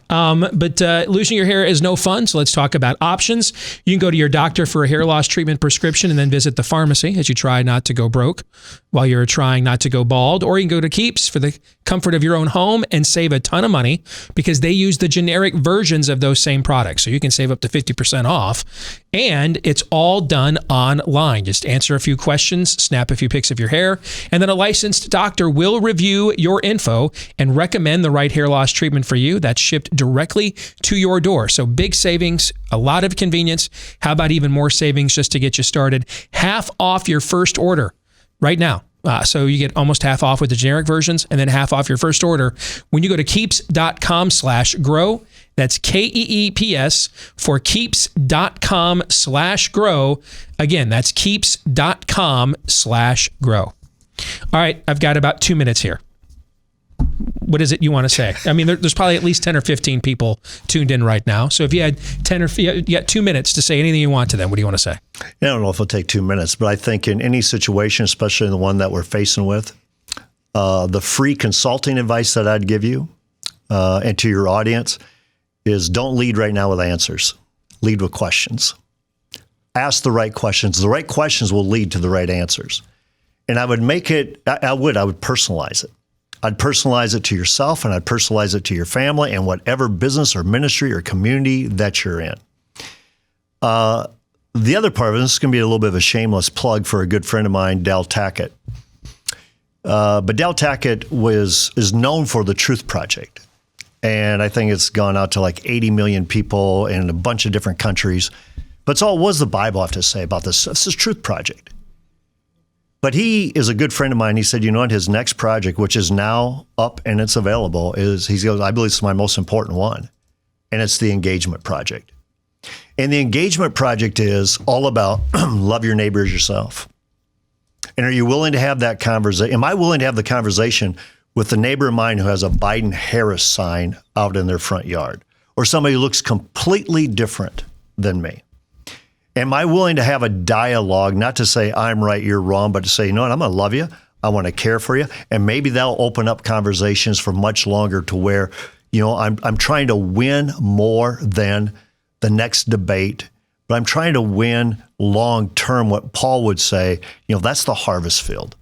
But losing your hair is no fun. So let's talk about options. You can go to your doctor for a hair loss treatment prescription and then visit the pharmacy as you try not to go broke while you're trying not to go bald. Or you can go to Keeps for the comfort of your own home and save a ton of money because they use the generic versions of those same products. So you can save up to 50% off. And it's all done online. Just answer a few questions, snap a few pics of your hair, and then a licensed doctor will review your info and recommend the right hair loss treatment for you. That's shipped directly to your door. So big savings, a lot of convenience. How about even more savings just to get you started? Half off your first order right now. So you get almost half off with the generic versions and then half off your first order when you go to keeps.com/grow. That's KEEPS for keeps.com/grow. Again, that's keeps.com/grow. All right, I've got about 2 minutes here. What is it you want to say? I mean, there's probably at least 10 or 15 people tuned in right now. So if you had you got 2 minutes to say anything you want to them, what do you want to say? I don't know if it'll take 2 minutes, but I think in any situation, especially the one that we're facing with, the free consulting advice that I'd give you and to your audience is don't lead right now with answers. Lead with questions. Ask the right questions. The right questions will lead to the right answers. And I would make it, I would personalize it. I'd personalize it to yourself, and I'd personalize it to your family and whatever business or ministry or community that you're in. The other part of it, this is going to be a little bit of a shameless plug for a good friend of mine, Dal Tackett. But Dal Tackett is known for the Truth Project. And I think it's gone out to like 80 million people in a bunch of different countries. But it's all, what does the Bible have to say about this? This is Truth Project. But he is a good friend of mine. He said, you know what, his next project, which is now up and it's available, he goes, I believe it's my most important one. And it's the Engagement Project. And the Engagement Project is all about love your neighbor as yourself. And are you willing to have that conversation? Am I willing to have the conversation with the neighbor of mine who has a Biden-Harris sign out in their front yard, or somebody who looks completely different than me? Am I willing to have a dialogue, not to say I'm right, you're wrong, but to say, you know what, I'm going to love you. I want to care for you. And maybe that'll open up conversations for much longer to where, you know, I'm trying to win more than the next debate, but I'm trying to win long term, what Paul would say, you know, that's the harvest field.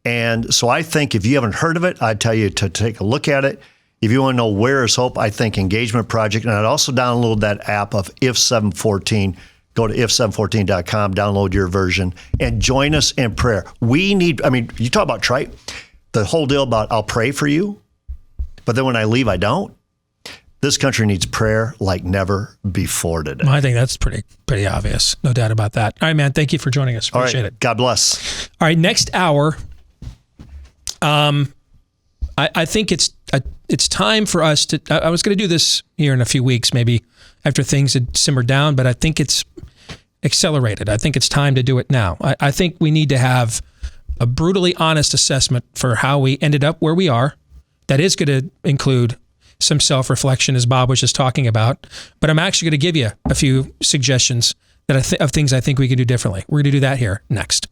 And so I think if you haven't heard of it, I'd tell you to take a look at it. If you want to know where is hope, I think Engagement Project. And I'd also download that app of If 714. Go to if714.com, download your version, and join us in prayer. We need, I mean, you talk about trite, the whole deal about I'll pray for you, but then when I leave, I don't. This country needs prayer like never before today. Well, I think that's pretty obvious. No doubt about that. All right, man. Thank you for joining us. Appreciate it. God bless. All right, next hour. I think it's time for us to. I was going to do this here in a few weeks, maybe after things had simmered down, but I think it's accelerated. I think it's time to do it now. I think we need to have a brutally honest assessment for how we ended up where we are. That is going to include some self-reflection, as Bob was just talking about. But I'm actually going to give you a few suggestions that of things I think we can do differently. We're going to do that here next.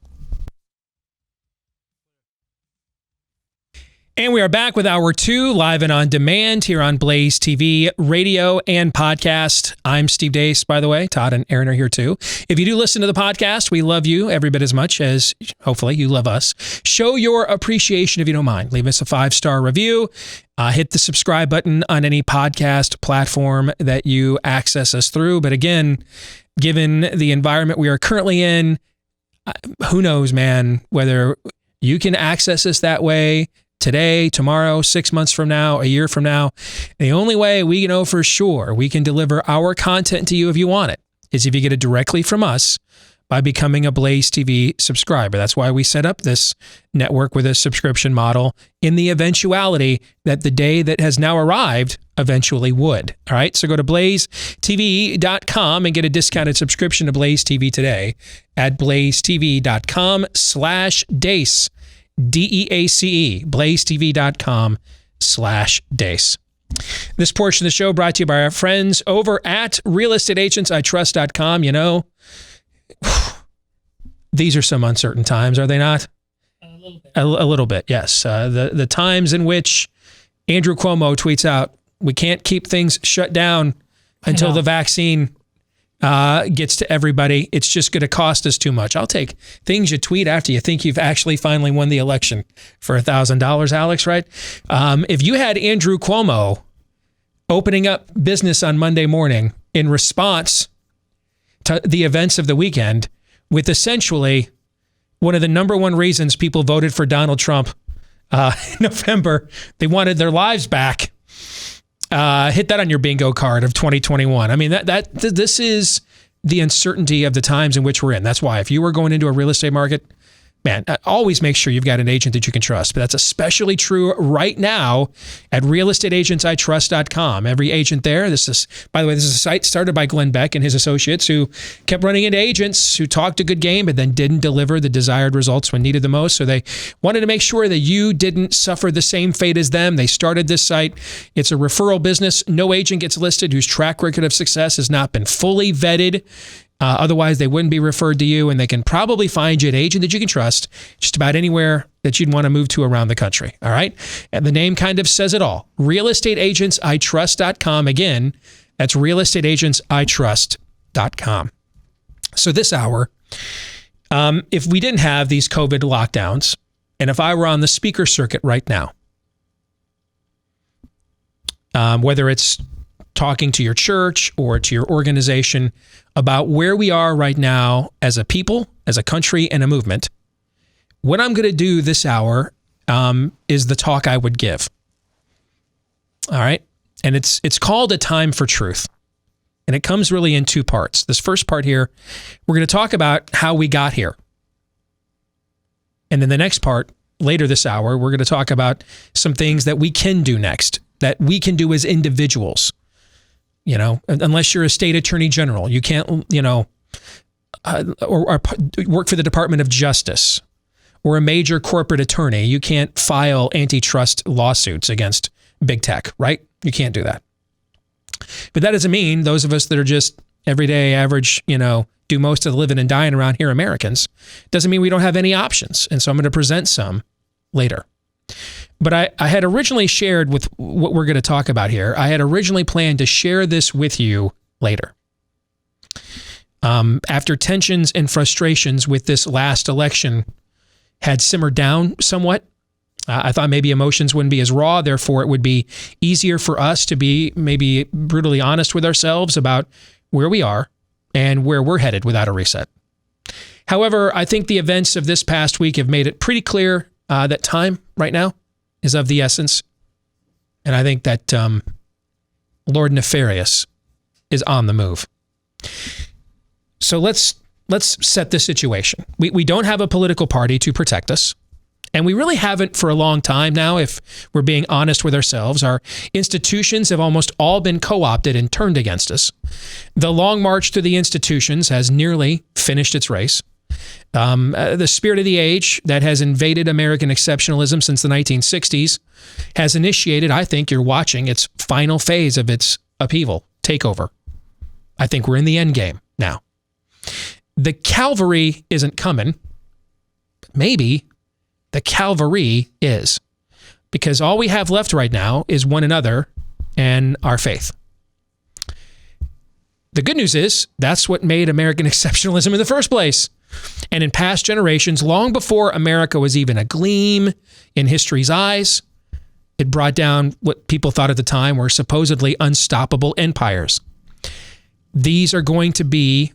And we are back with Hour 2, live and on demand here on Blaze TV, radio, and podcast. I'm Steve Deace, by the way. Todd and Aaron are here too. If you do listen to the podcast, we love you every bit as much as, hopefully, you love us. Show your appreciation if you don't mind. Leave us a 5-star review. Hit the subscribe button on any podcast platform that you access us through. But again, given the environment we are currently in, who knows, man, whether you can access us that way today, tomorrow, 6 months from now, a year from now. The only way we know for sure we can deliver our content to you if you want it is if you get it directly from us by becoming a Blaze TV subscriber. That's why we set up this network with a subscription model in the eventuality that the day that has now arrived eventually would. All right, so go to blazetv.com and get a discounted subscription to Blaze TV today at blazetv.com/Deace. DEACE, blazetv.com/Deace. This portion of the show brought to you by our friends over at realestateagentsitrust.com. You know, these are some uncertain times, are they not? A little bit. A little bit, yes. The times in which Andrew Cuomo tweets out, we can't keep things shut down until the vaccine gets to everybody. It's just going to cost us too much. I'll take things you tweet after you think you've actually finally won the election for $1,000, Alex, right? If you had Andrew Cuomo opening up business on Monday morning in response to the events of the weekend with essentially one of the number one reasons people voted for Donald Trump in November, they wanted their lives back. Hit that on your bingo card of 2021. I mean, this is the uncertainty of the times in which we're in. That's why if you were going into a real estate market, man, always make sure you've got an agent that you can trust. But that's especially true right now at realestateagentsitrust.com. Every agent there, by the way, this is a site started by Glenn Beck and his associates who kept running into agents who talked a good game but then didn't deliver the desired results when needed the most. So they wanted to make sure that you didn't suffer the same fate as them. They started this site. It's a referral business. No agent gets listed whose track record of success has not been fully vetted Otherwise, they wouldn't be referred to you, and they can probably find you an agent that you can trust just about anywhere that you'd want to move to around the country. All right? And the name kind of says it all. realestateagentsitrust.com. Again, that's realestateagentsitrust.com. So this hour, if we didn't have these COVID lockdowns, and if I were on the speaker circuit right now, whether it's talking to your church or to your organization about where we are right now as a people, as a country, and a movement, what I'm going to do this hour is the talk I would give. All right? And it's called A Time for Truth. And it comes really in two parts. This first part here, we're going to talk about how we got here. And then the next part, later this hour, we're going to talk about some things that we can do next, that we can do as individuals. You know, unless you're a state attorney general, you can't, you know, or work for the Department of Justice or a major corporate attorney. You can't file antitrust lawsuits against big tech, right? You can't do that. But that doesn't mean those of us that are just everyday average, you know, do most of the living and dying around here Americans, doesn't mean we don't have any options. And so I'm going to present some later. But I had originally shared with what we're going to talk about here. I had originally planned to share this with you later. After tensions and frustrations with this last election had simmered down somewhat, I thought maybe emotions wouldn't be as raw. Therefore, it would be easier for us to be maybe brutally honest with ourselves about where we are and where we're headed without a reset. However, I think the events of this past week have made it pretty clear that time right now is of the essence. And I think that Lord Nefarious is on the move. So let's set the situation. We don't have a political party to protect us. And we really haven't for a long time now, if we're being honest with ourselves. Our institutions have almost all been co-opted and turned against us. The long march through the institutions has nearly finished its race. The spirit of the age that has invaded American exceptionalism since the 1960s has initiated, I think you're watching, its final phase of its upheaval, takeover. I think we're in the end game now. The cavalry isn't coming. Maybe the cavalry is. Because all we have left right now is one another and our faith. The good news is that's what made American exceptionalism in the first place. And in past generations, long before America was even a gleam in history's eyes, it brought down what people thought at the time were supposedly unstoppable empires. These are going to be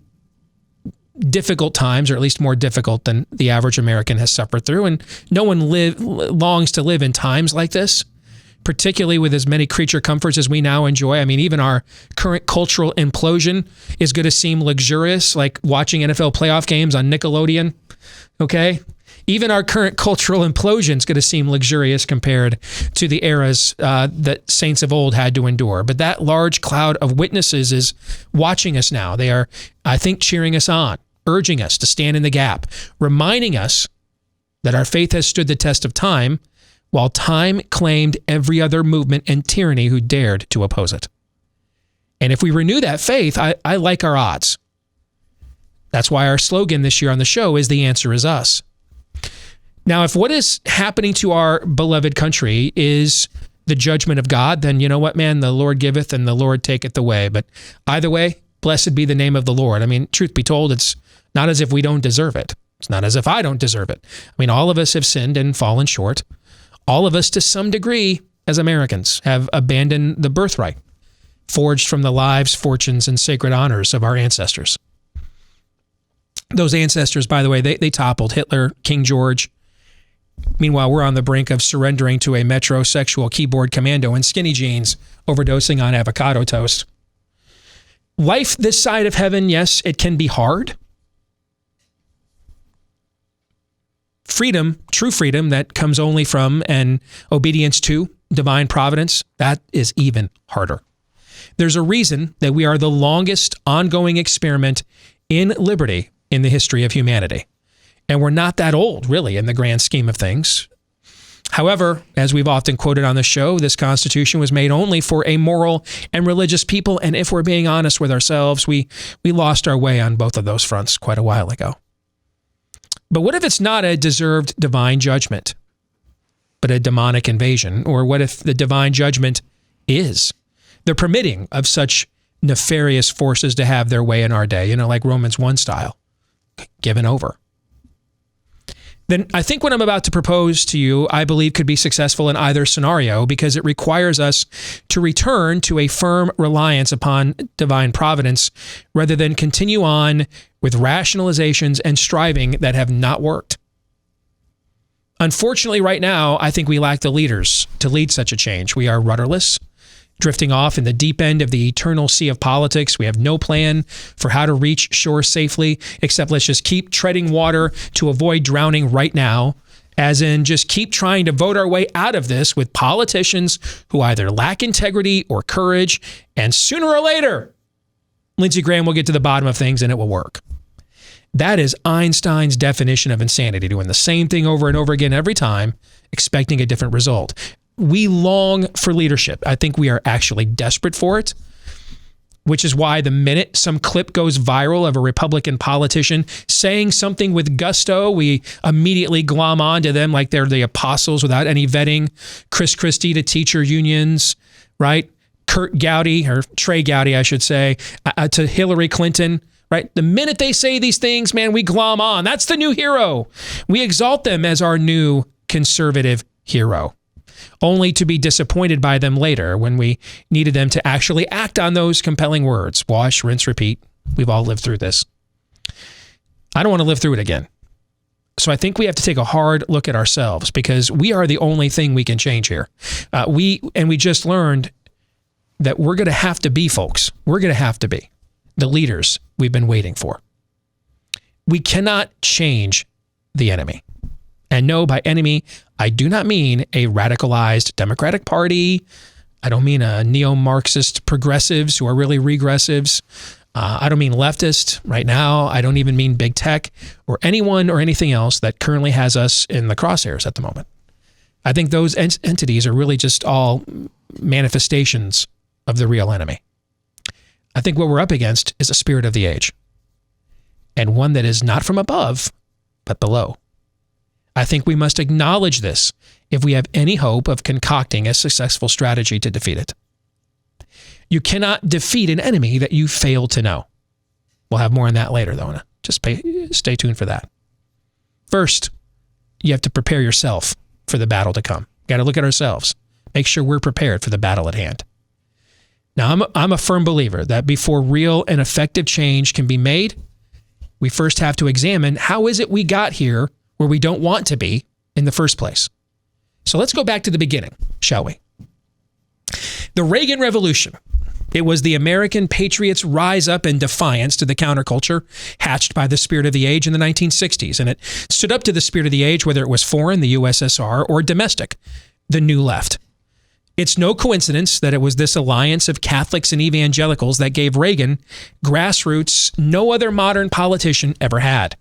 difficult times, or at least more difficult than the average American has suffered through. And no one longs to live in times like this, particularly with as many creature comforts as we now enjoy. I mean, even our current cultural implosion is going to seem luxurious, like watching NFL playoff games on Nickelodeon, okay? Even our current cultural implosion is going to seem luxurious compared to the eras that saints of old had to endure. But that large cloud of witnesses is watching us now. They are, I think, cheering us on, urging us to stand in the gap, reminding us that our faith has stood the test of time, while time claimed every other movement and tyranny who dared to oppose it. And if we renew that faith, I like our odds. That's why our slogan this year on the show is "The Answer is Us." Now, if what is happening to our beloved country is the judgment of God, then you know what, man? The Lord giveth and the Lord taketh away. But either way, blessed be the name of the Lord. I mean, truth be told, it's not as if we don't deserve it. It's not as if I don't deserve it. I mean, all of us have sinned and fallen short. All of us, to some degree, as Americans, have abandoned the birthright forged from the lives, fortunes, and sacred honors of our ancestors. Those ancestors, by the way, they toppled Hitler, King George. Meanwhile, we're on the brink of surrendering to a metrosexual keyboard commando in skinny jeans, overdosing on avocado toast. Life this side of heaven, yes, it can be hard. Freedom, true freedom that comes only from and obedience to divine providence, that is even harder. There's a reason that we are the longest ongoing experiment in liberty in the history of humanity. And we're not that old, really, in the grand scheme of things. However, as we've often quoted on the show, this Constitution was made only for a moral and religious people, and if we're being honest with ourselves, we lost our way on both of those fronts quite a while ago. But what if it's not a deserved divine judgment, but a demonic invasion? Or what if the divine judgment is the permitting of such nefarious forces to have their way in our day, like Romans 1 style, given over? Then I think what I'm about to propose to you, I believe could be successful in either scenario because it requires us to return to a firm reliance upon divine providence rather than continue on with rationalizations and striving that have not worked. Unfortunately, right now, I think we lack the leaders to lead such a change. We are rudderless, drifting off in the deep end of the eternal sea of politics. We have no plan for how to reach shore safely, except let's just keep treading water to avoid drowning right now, as in just keep trying to vote our way out of this with politicians who either lack integrity or courage, and sooner or later, Lindsey Graham will get to the bottom of things and it will work. That is Einstein's definition of insanity, doing the same thing over and over again every time, expecting a different result. We long for leadership. I think we are actually desperate for it, which is why the minute some clip goes viral of a Republican politician saying something with gusto, we immediately glom onto them like they're the apostles without any vetting. Chris Christie to teacher unions, right? Kurt Gowdy, or Trey Gowdy, I should say, to Hillary Clinton, right? The minute they say these things, man, we glom on. That's the new hero. We exalt them as our new conservative hero, only to be disappointed by them later when we needed them to actually act on those compelling words. Wash, rinse, repeat. We've all lived through this. I don't want to live through it again. So I think we have to take a hard look at ourselves because we are the only thing we can change here. We just learned that we're going to have to be, folks. We're going to have to be the leaders we've been waiting for. We cannot change the enemy. And no, by enemy, I do not mean a radicalized Democratic Party. I don't mean a neo-Marxist progressives who are really regressives. I don't mean leftist right now. I don't even mean big tech or anyone or anything else that currently has us in the crosshairs at the moment. I think those entities are really just all manifestations of the real enemy. I think what we're up against is a spirit of the age, and one that is not from above, but below. I think we must acknowledge this if we have any hope of concocting a successful strategy to defeat it. You cannot defeat an enemy that you fail to know. We'll have more on that later, though. Just stay tuned for that. First, you have to prepare yourself for the battle to come. Got to look at ourselves. Make sure we're prepared for the battle at hand. Now, I'm a firm believer that before real and effective change can be made, we first have to examine how is it we got here where we don't want to be in the first place. So let's go back to the beginning, shall we? The Reagan Revolution. It was the American patriots' rise up in defiance to the counterculture hatched by the spirit of the age in the 1960s. And it stood up to the spirit of the age, whether it was foreign, the USSR, or domestic, the New Left. It's no coincidence that it was this alliance of Catholics and evangelicals that gave Reagan grassroots no other modern politician ever had,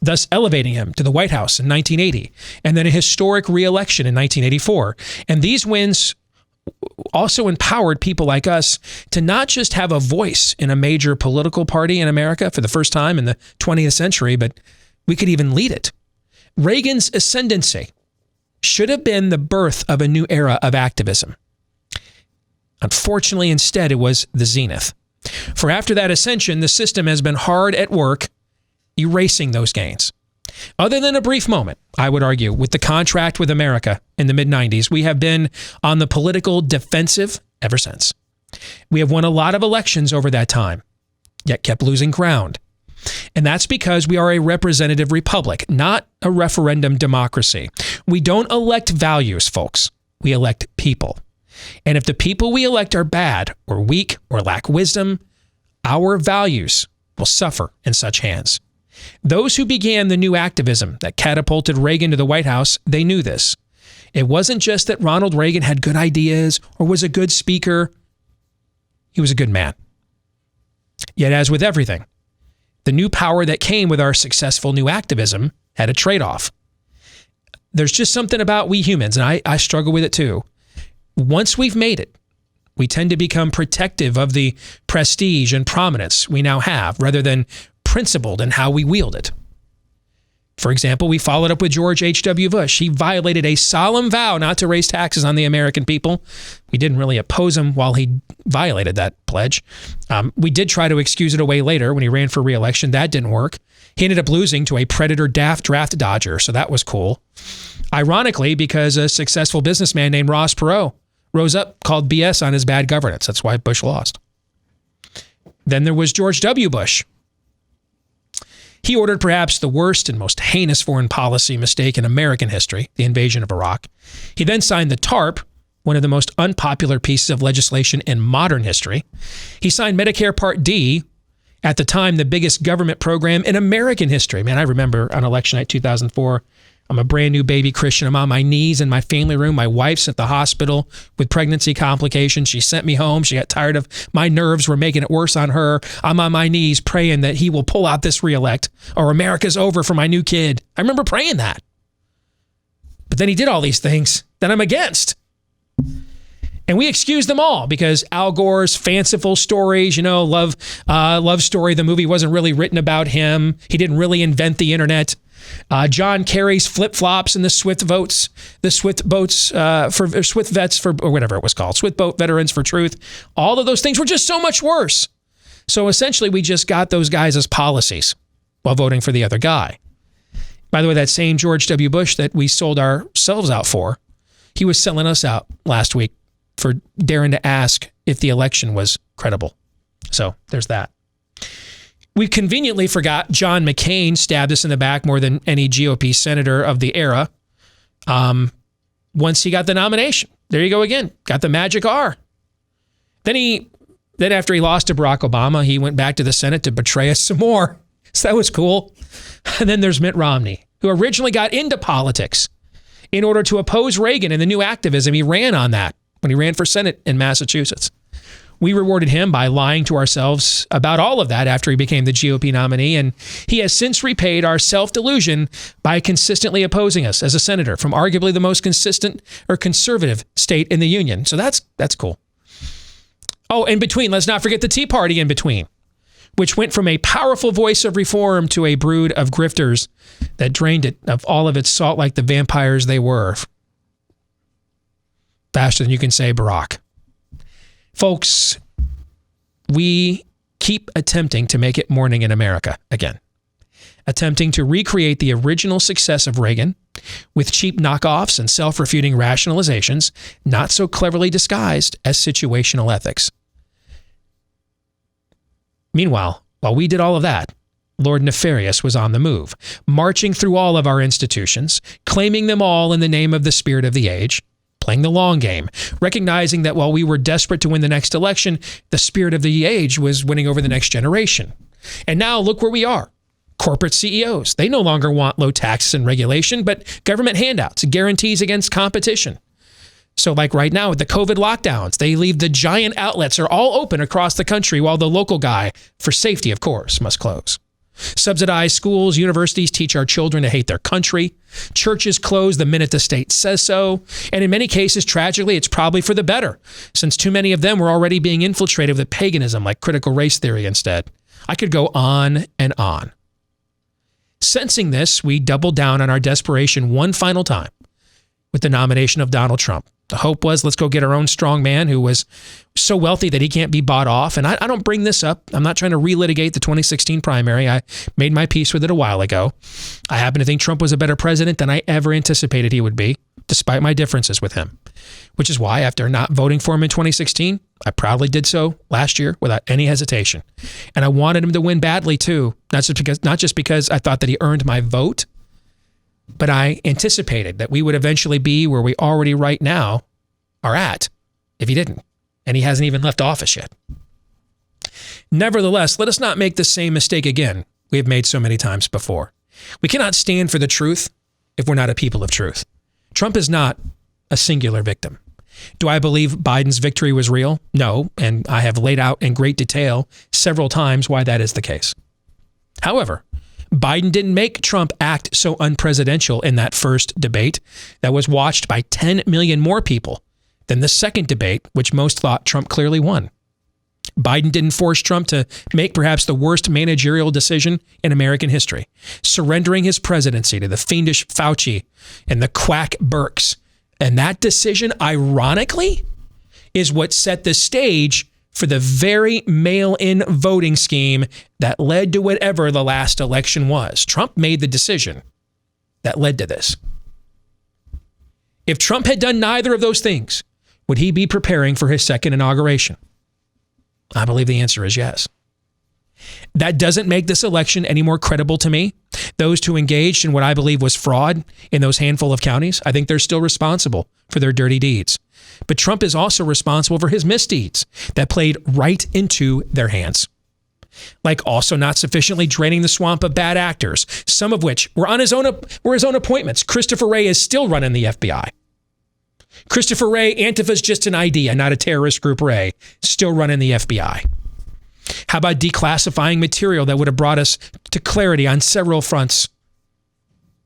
thus elevating him to the White House in 1980, and then a historic re-election in 1984. And these wins also empowered people like us to not just have a voice in a major political party in America for the first time in the 20th century, but we could even lead it. Reagan's ascendancy should have been the birth of a new era of activism. Unfortunately, instead, it was the zenith. For after that ascension, the system has been hard at work erasing those gains. Other than a brief moment, I would argue, with the contract with America in the mid-90s, we have been on the political defensive ever since. We have won a lot of elections over that time, yet kept losing ground. And that's because we are a representative republic, not a referendum democracy. We don't elect values, folks. We elect people. And if the people we elect are bad or weak or lack wisdom, our values will suffer in such hands. Those who began the new activism that catapulted Reagan to the White House, they knew this. It wasn't just that Ronald Reagan had good ideas or was a good speaker. He was a good man. Yet as with everything, the new power that came with our successful new activism had a trade-off. there's just something about we humans, and I struggle with it too. Once we've made it, we tend to become protective of the prestige and prominence we now have rather than principled in how we wield it. For example, we followed up with George H.W. Bush. He violated a solemn vow not to raise taxes on the American people. We didn't really oppose him while he violated that pledge. We did try to excuse it away later when he ran for re-election. That didn't work. He ended up losing to a predator daft draft dodger, so that was cool. Ironically, because a successful businessman named Ross Perot rose up, called BS on his bad governance. That's why Bush lost. Then there was George W. Bush. He ordered perhaps the worst and most heinous foreign policy mistake in American history, the invasion of Iraq. He then signed the TARP, one of the most unpopular pieces of legislation in modern history. He signed Medicare Part D, at the time the biggest government program in American history. Man, I remember on election night 2004, I'm a brand new baby Christian. I'm on my knees in my family room. My wife's at the hospital with pregnancy complications. She sent me home. She got tired of my nerves were making it worse on her. I'm on my knees praying that he will pull out this reelect or America's over for my new kid. I remember praying that. But then he did all these things that I'm against. And we excused them all because Al Gore's fanciful stories, love story, the movie wasn't really written about him. He didn't really invent the internet. John Kerry's flip-flops and the Swift vets for, or whatever it was called, Swift boat veterans for truth. All of those things were just so much worse. So essentially, we just got those guys as policies while voting for the other guy. By the way, that same George W. Bush that we sold ourselves out for, he was selling us out last week for daring to ask if the election was credible. So there's that. We conveniently forgot John McCain stabbed us in the back more than any GOP senator of the era. Once he got the nomination, there you go again, got the magic R. Then after he lost to Barack Obama, he went back to the Senate to betray us some more. So that was cool. And then there's Mitt Romney, who originally got into politics in order to oppose Reagan and the new activism. He ran on that when he ran for Senate in Massachusetts. We rewarded him by lying to ourselves about all of that after he became the GOP nominee, and he has since repaid our self-delusion by consistently opposing us as a senator from arguably the most consistent or conservative state in the union. So that's cool. Oh, in between, let's not forget the Tea Party in between, which went from a powerful voice of reform to a brood of grifters that drained it of all of its salt like the vampires they were. Faster than you can say Barack. Folks, we keep attempting to make it morning in America again, attempting to recreate the original success of Reagan with cheap knockoffs and self-refuting rationalizations, not so cleverly disguised as situational ethics. Meanwhile, while we did all of that, Lord Nefarious was on the move, marching through all of our institutions, claiming them all in the name of the spirit of the age, playing the long game, recognizing that while we were desperate to win the next election, the spirit of the age was winning over the next generation. And now look where we are. Corporate CEOs, they no longer want low taxes and regulation, but government handouts, guarantees against competition. So like right now with the COVID lockdowns, they leave the giant outlets are all open across the country while the local guy, for safety of course, must close. Subsidized schools, universities teach our children to hate their country. Churches close the minute the state says so. And in many cases, tragically, it's probably for the better, since too many of them were already being infiltrated with paganism like critical race theory instead. I could go on and on. Sensing this, we doubled down on our desperation one final time with the nomination of Donald Trump. The hope was, let's go get our own strong man who was so wealthy that he can't be bought off. And I don't bring this up. I'm not trying to relitigate the 2016 primary. I made my peace with it a while ago. I happen to think Trump was a better president than I ever anticipated he would be, despite my differences with him. Which is why, after not voting for him in 2016, I proudly did so last year without any hesitation. And I wanted him to win badly too, not just because I thought that he earned my vote, but I anticipated that we would eventually be where we already right now are at if he didn't. And he hasn't even left office yet. Nevertheless, let us not make the same mistake again we have made so many times before. We cannot stand for the truth if we're not a people of truth. Trump is not a singular victim. Do I believe Biden's victory was real? No, and I have laid out in great detail several times why that is the case. However, Biden didn't make Trump act so unpresidential in that first debate that was watched by 10 million more people than the second debate, which most thought Trump clearly won. Biden didn't force Trump to make perhaps the worst managerial decision in American history, surrendering his presidency to the fiendish Fauci and the quack Birx. And that decision, ironically, is what set the stage for the very mail-in voting scheme that led to whatever the last election was. Trump made the decision that led to this. If Trump had done neither of those things, would he be preparing for his second inauguration? I believe the answer is yes. That doesn't make this election any more credible to me. Those who engaged in what I believe was fraud in those handful of counties, I think they're still responsible for their dirty deeds. But Trump is also responsible for his misdeeds that played right into their hands. Like also not sufficiently draining the swamp of bad actors, some of which were his own appointments. Christopher Wray is still running the FBI. Christopher Wray, Antifa's just an idea, not a terrorist group. Wray, still running the FBI. How about declassifying material that would have brought us to clarity on several fronts?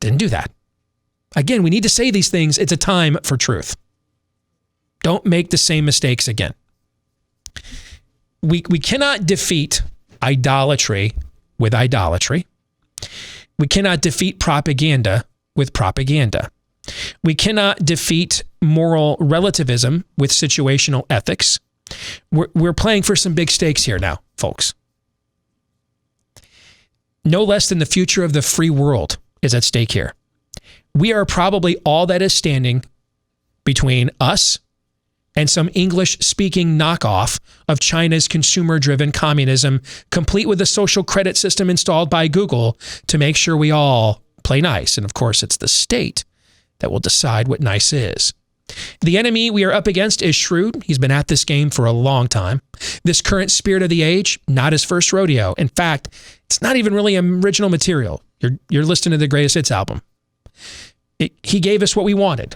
Didn't do that. Again, we need to say these things. It's a time for truth. Don't make the same mistakes again. We cannot defeat idolatry with idolatry. We cannot defeat propaganda with propaganda. We cannot defeat moral relativism with situational ethics. We're playing for some big stakes here now, folks. No less than the future of the free world is at stake here. We are probably all that is standing between us and some English-speaking knockoff of China's consumer-driven communism, complete with a social credit system installed by Google to make sure we all play nice. And of course, it's the state that will decide what nice is. The enemy we are up against is shrewd. He's been at this game for a long time. This current spirit of the age, not his first rodeo. In fact, it's not even really original material. You're listening to the Greatest Hits album. He gave us what we wanted.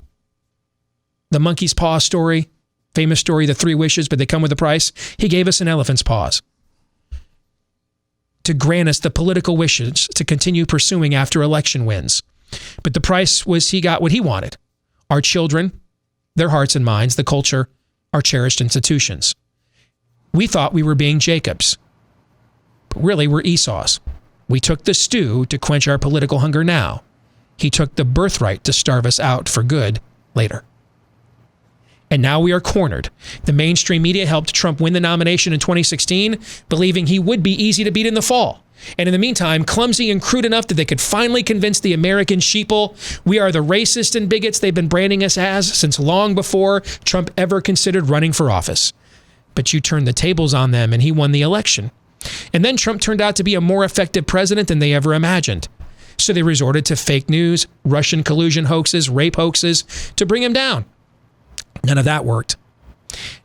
The monkey's paw story, famous story, the 3 wishes, but they come with a price. He gave us an elephant's paws to grant us the political wishes to continue pursuing after election wins. But the price was he got what he wanted. Our children, their hearts and minds, the culture, our cherished institutions. We thought we were being Jacobs, but really we're Esau's. We took the stew to quench our political hunger now. He took the birthright to starve us out for good later. And now we are cornered. The mainstream media helped Trump win the nomination in 2016, believing he would be easy to beat in the fall. And in the meantime, clumsy and crude enough that they could finally convince the American sheeple we are the racist and bigots they've been branding us as since long before Trump ever considered running for office. But you turned the tables on them and he won the election. And then Trump turned out to be a more effective president than they ever imagined. So they resorted to fake news, Russian collusion hoaxes, rape hoaxes to bring him down. None of that worked.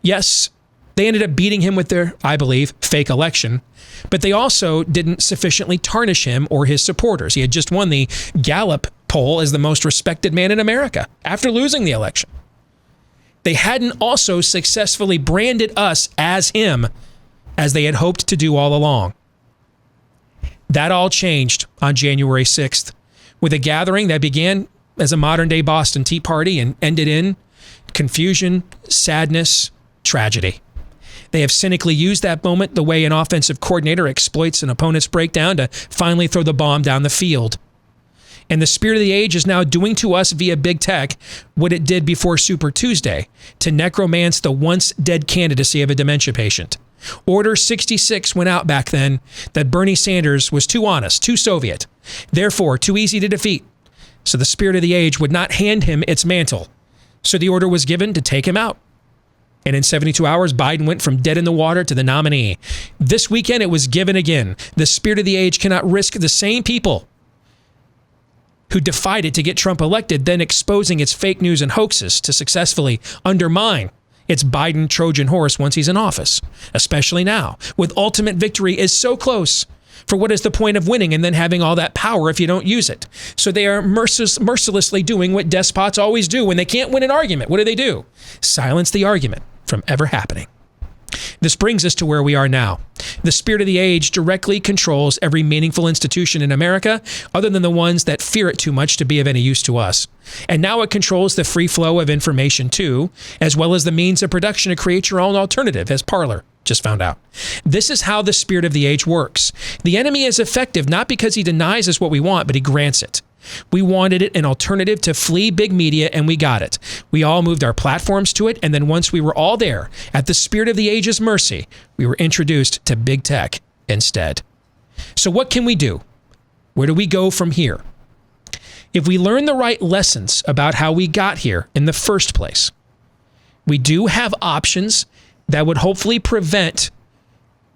Yes, they ended up beating him with their, I believe, fake election, but they also didn't sufficiently tarnish him or his supporters. He had just won the Gallup poll as the most respected man in America after losing the election. They hadn't also successfully branded us as him, as they had hoped to do all along. That all changed on January 6th with a gathering that began as a modern-day Boston Tea Party and ended in confusion, sadness, tragedy. They have cynically used that moment the way an offensive coordinator exploits an opponent's breakdown to finally throw the bomb down the field. And the spirit of the age is now doing to us via big tech what it did before Super Tuesday to necromance the once dead candidacy of a dementia patient. Order 66 went out back then that Bernie Sanders was too honest, too Soviet, therefore too easy to defeat. So the spirit of the age would not hand him its mantle. So the order was given to take him out. And in 72 hours, Biden went from dead in the water to the nominee. This weekend, it was given again. The spirit of the age cannot risk the same people who defied it to get Trump elected, then exposing its fake news and hoaxes to successfully undermine its Biden Trojan horse once he's in office, especially now, with ultimate victory is so close. For what is the point of winning and then having all that power if you don't use it? So they are mercilessly doing what despots always do when they can't win an argument. What do? Silence the argument from ever happening. This brings us to where we are now. The spirit of the age directly controls every meaningful institution in America, other than the ones that fear it too much to be of any use to us. And now it controls the free flow of information too, as well as the means of production to create your own alternative, as Parler just found out. This is how the spirit of the age works. The enemy is effective not because he denies us what we want, but he grants it. We wanted it an alternative to flee big media, and we got it. We all moved our platforms to it, and then once we were all there, at the spirit of the age's mercy, we were introduced to big tech instead. So what can we do? Where do we go from here? If we learn the right lessons about how we got here in the first place, we do have options that would hopefully prevent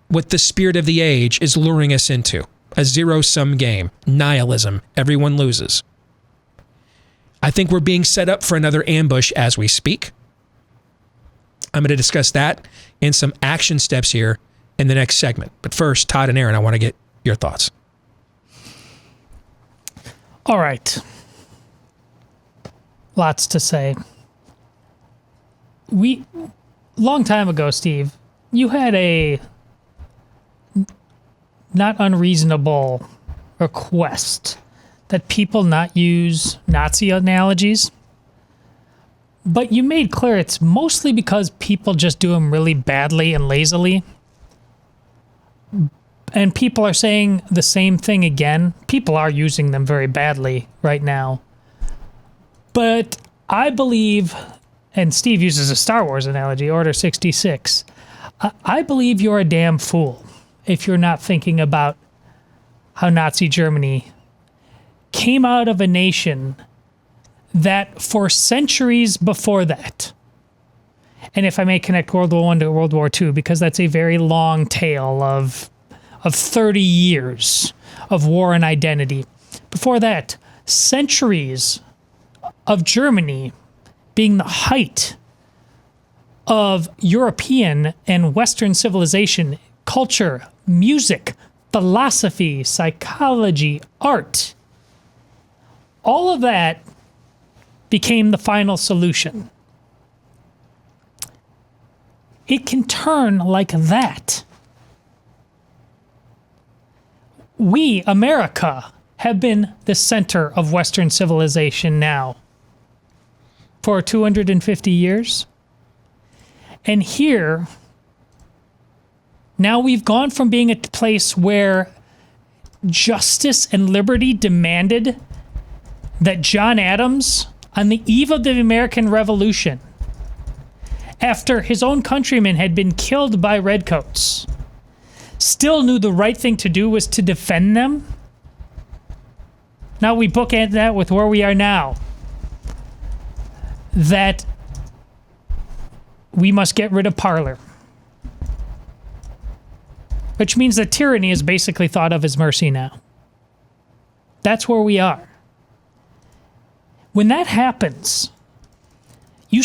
what the spirit of the age is luring us into. A zero-sum game, nihilism, everyone loses. I think we're being set up for another ambush as we speak. I'm going to discuss that and some action steps here in the next segment. But first, Todd and Aaron, I want to get your thoughts. All right. Lots to say. Long time ago, Steve, you had a not unreasonable request that people not use Nazi analogies. But you made clear it's mostly because people just do them really badly and lazily. And people are saying the same thing again. People are using them very badly right now. But I believe, and Steve uses a Star Wars analogy, Order 66, I believe you're a damn fool if you're not thinking about how Nazi Germany came out of a nation that for centuries before that, and if I may connect World War I to World War II, because that's a very long tale of 30 years of war and identity. Before that, centuries of Germany being the height of European and Western civilization, culture, music, philosophy, psychology, art. All of that became the final solution. It can turn like that. We, America, have been the center of Western civilization now for 250 years. And here, now we've gone from being a place where justice and liberty demanded that John Adams, on the eve of the American Revolution, after his own countrymen had been killed by redcoats, still knew the right thing to do was to defend them. Now we bookend that with where we are now. That we must get rid of Parler. Which means that tyranny is basically thought of as mercy now. That's where we are. When that happens, you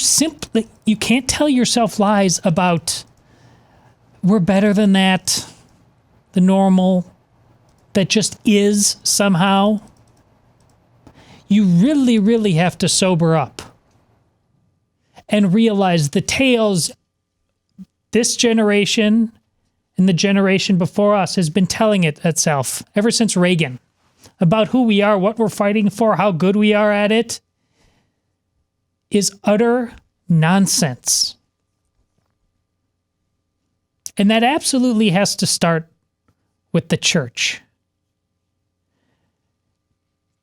can't tell yourself lies about we're better than that, the normal, that just is somehow. You really, really have to sober up and realize the tales this generation and the generation before us has been telling itself ever since Reagan about who we are, what we're fighting for, how good we are at it, is utter nonsense. And that absolutely has to start with the church.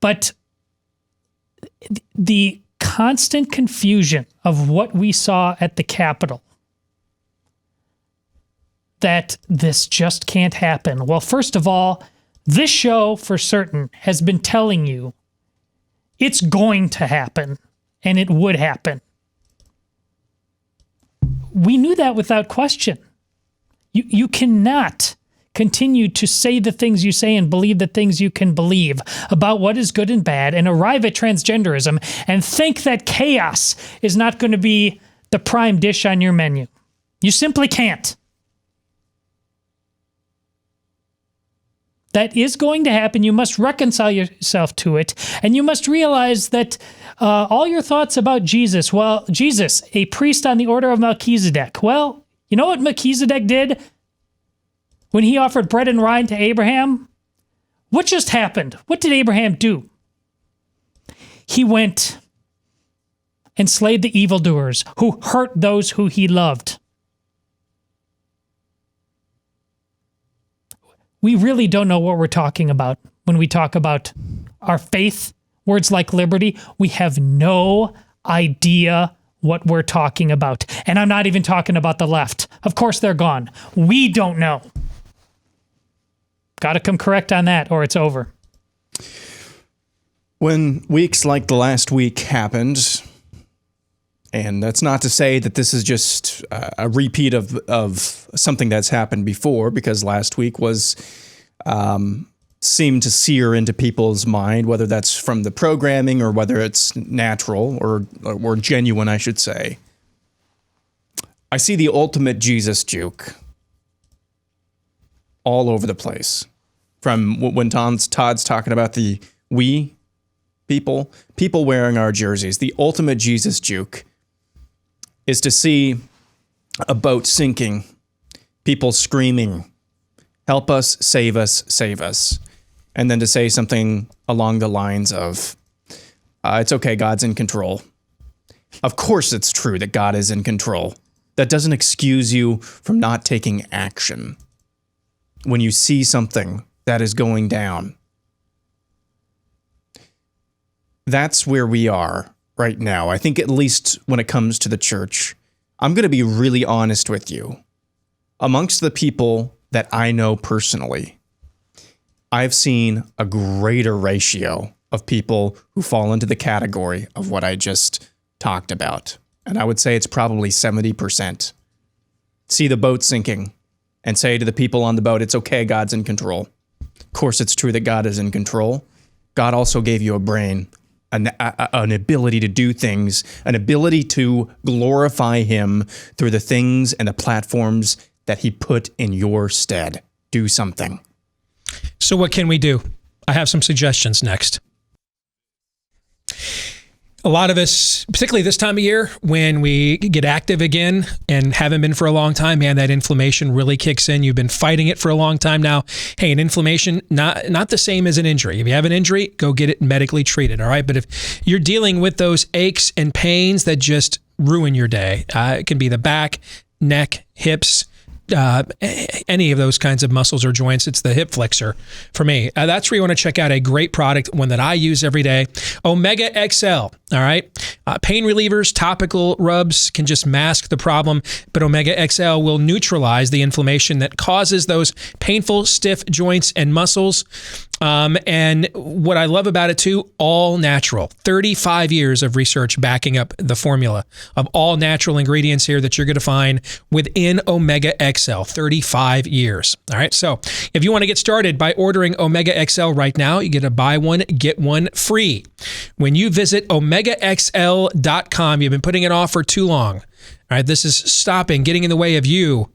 But the constant confusion of what we saw at the Capitol, that this just can't happen. Well, first of all, this show for certain has been telling you it's going to happen, and it would happen. We knew that without question. You cannot continue to say the things you say and believe the things you can believe about what is good and bad and arrive at transgenderism and think that chaos is not going to be the prime dish on your menu. You simply can't. That is going to happen. You must reconcile yourself to it. And you must realize that all your thoughts about Jesus, well, Jesus, a priest on the order of Melchizedek. Well, you know what Melchizedek did When he offered bread and wine to Abraham, what just happened? What did Abraham do? He went and slayed the evildoers who hurt those who he loved. We really don't know what we're talking about when we talk about our faith, words like liberty. We have no idea what we're talking about. And I'm not even talking about the left. Of course, they're gone. We don't know. Got to come correct on that or it's over. When weeks like the last week happened, and that's not to say that this is just a repeat of something that's happened before, because last week was seemed to sear into people's mind, whether that's from the programming or whether it's natural or genuine, I should say. I see the ultimate Jesus juke all over the place. From when Todd's talking about the we people wearing our jerseys, the ultimate Jesus juke is to see a boat sinking, people screaming, help us, save us, save us. And then to say something along the lines of, it's okay, God's in control. Of course it's true that God is in control. That doesn't excuse you from not taking action when you see something that is going down. That's where we are right now. I think at least when it comes to the church, I'm going to be really honest with you. Amongst the people that I know personally, I've seen a greater ratio of people who fall into the category of what I just talked about. And I would say it's probably 70%. See the boat sinking and say to the people on the boat, it's okay, God's in control. Of course, it's true that God is in control. God also gave you a brain, an ability to do things, an ability to glorify him through the things and the platforms that he put in your stead. Do something. So what can we do? I have some suggestions next. A lot of us, particularly this time of year, when we get active again and haven't been for a long time, man, that inflammation really kicks in. You've been fighting it for a long time now. Hey, an inflammation, not the same as an injury. If you have an injury, go get it medically treated, all right? But if you're dealing with those aches and pains that just ruin your day, it can be the back, neck, hips, any of those kinds of muscles or joints. It's the hip flexor for me. That's where you want to check out a great product, one that I use every day, Omega XL. All right. Pain relievers, topical rubs can just mask the problem, but Omega XL will neutralize the inflammation that causes those painful, stiff joints and muscles. And what I love about it too, all natural. 35 years of research backing up the formula of all natural ingredients here that you're going to find within Omega XL. 35 years. All right. So if you want to get started by ordering Omega XL right now, you get a buy one, get one free. When you visit OmegaXL.com, you've been putting it off for too long. All right. This is getting in the way of you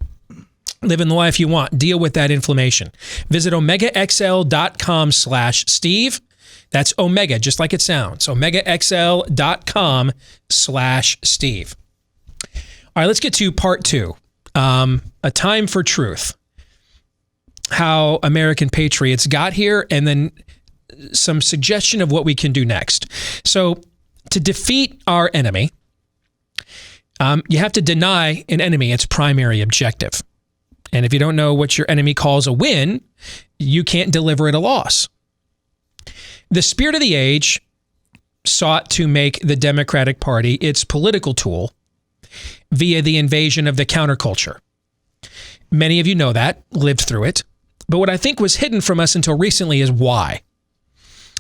living the life you want. Deal with that inflammation. Visit OmegaXL.com/Steve. That's Omega, just like it sounds. OmegaXL.com/Steve. All right, let's get to part 2. A time for truth. How American patriots got here, and then some suggestion of what we can do next. So to defeat our enemy, you have to deny an enemy its primary objective. And if you don't know what your enemy calls a win, you can't deliver it a loss. The spirit of the age sought to make the Democratic Party its political tool via the invasion of the counterculture. Many of you know that, lived through it. But what I think was hidden from us until recently is why.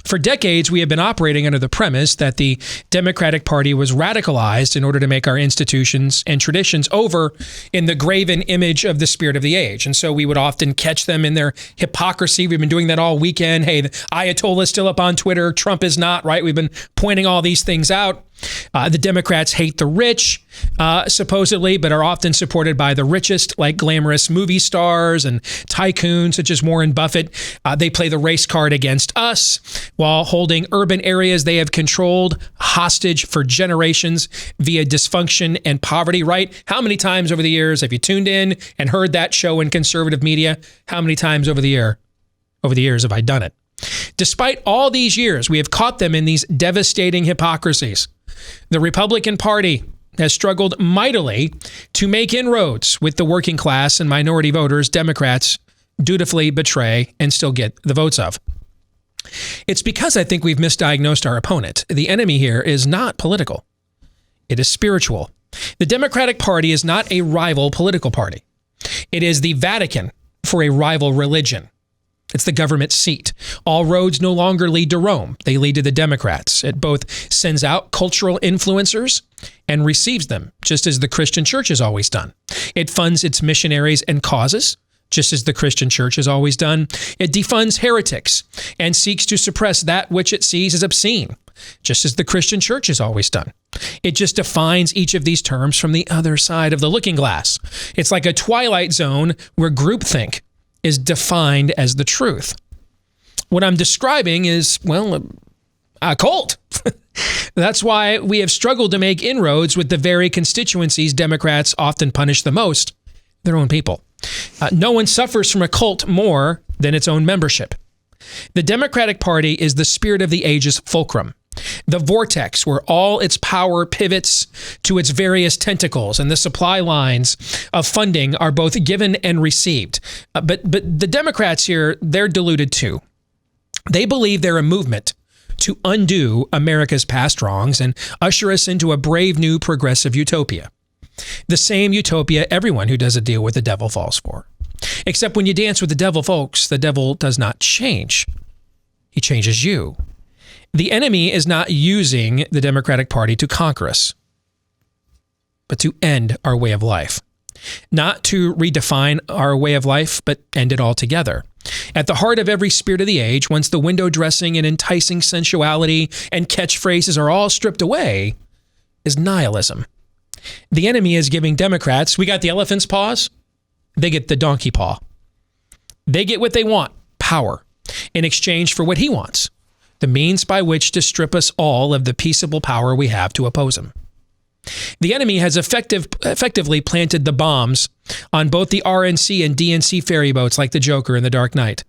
For decades, we have been operating under the premise that the Democratic Party was radicalized in order to make our institutions and traditions over in the graven image of the spirit of the age. And so we would often catch them in their hypocrisy. We've been doing that all weekend. Hey, the Ayatollah is still up on Twitter. Trump is not, right? We've been pointing all these things out. The Democrats hate the rich, supposedly, but are often supported by the richest, like glamorous movie stars and tycoons such as Warren Buffett. They play the race card against us while holding urban areas they have controlled hostage for generations via dysfunction and poverty, right? How many times over the years have you tuned in and heard that show in conservative media? How many times over the years have I done it? Despite all these years, we have caught them in these devastating hypocrisies. The Republican Party has struggled mightily to make inroads with the working class and minority voters Democrats dutifully betray and still get the votes of. It's because I think we've misdiagnosed our opponent. The enemy here is not political. It is spiritual. The Democratic Party is not a rival political party. It is the Vatican for a rival religion. It's the government seat. All roads no longer lead to Rome. They lead to the Democrats. It both sends out cultural influencers and receives them, just as the Christian church has always done. It funds its missionaries and causes, just as the Christian church has always done. It defunds heretics and seeks to suppress that which it sees as obscene, just as the Christian church has always done. It just defines each of these terms from the other side of the looking glass. It's like a twilight zone where groupthink is defined as the truth. What I'm describing is, well, a cult. That's why we have struggled to make inroads with the very constituencies Democrats often punish the most, their own people. No one suffers from a cult more than its own membership. The Democratic Party is the spirit of the age's fulcrum, the vortex where all its power pivots to its various tentacles, and the supply lines of funding are both given and received. But the Democrats here, they're deluded too. They believe they're a movement to undo America's past wrongs and usher us into a brave new progressive utopia. The same utopia everyone who does a deal with the devil falls for. Except when you dance with the devil, folks, the devil does not change. He changes you. The enemy is not using the Democratic Party to conquer us, but to end our way of life. Not to redefine our way of life, but end it altogether. At the heart of every spirit of the age, once the window dressing and enticing sensuality and catchphrases are all stripped away, is nihilism. The enemy is giving Democrats, we got the elephant's paws, they get the donkey paw. They get what they want, power, in exchange for what he wants, the means by which to strip us all of the peaceable power we have to oppose him. The enemy has effectively planted the bombs on both the RNC and DNC ferry boats like the Joker in The Dark Knight,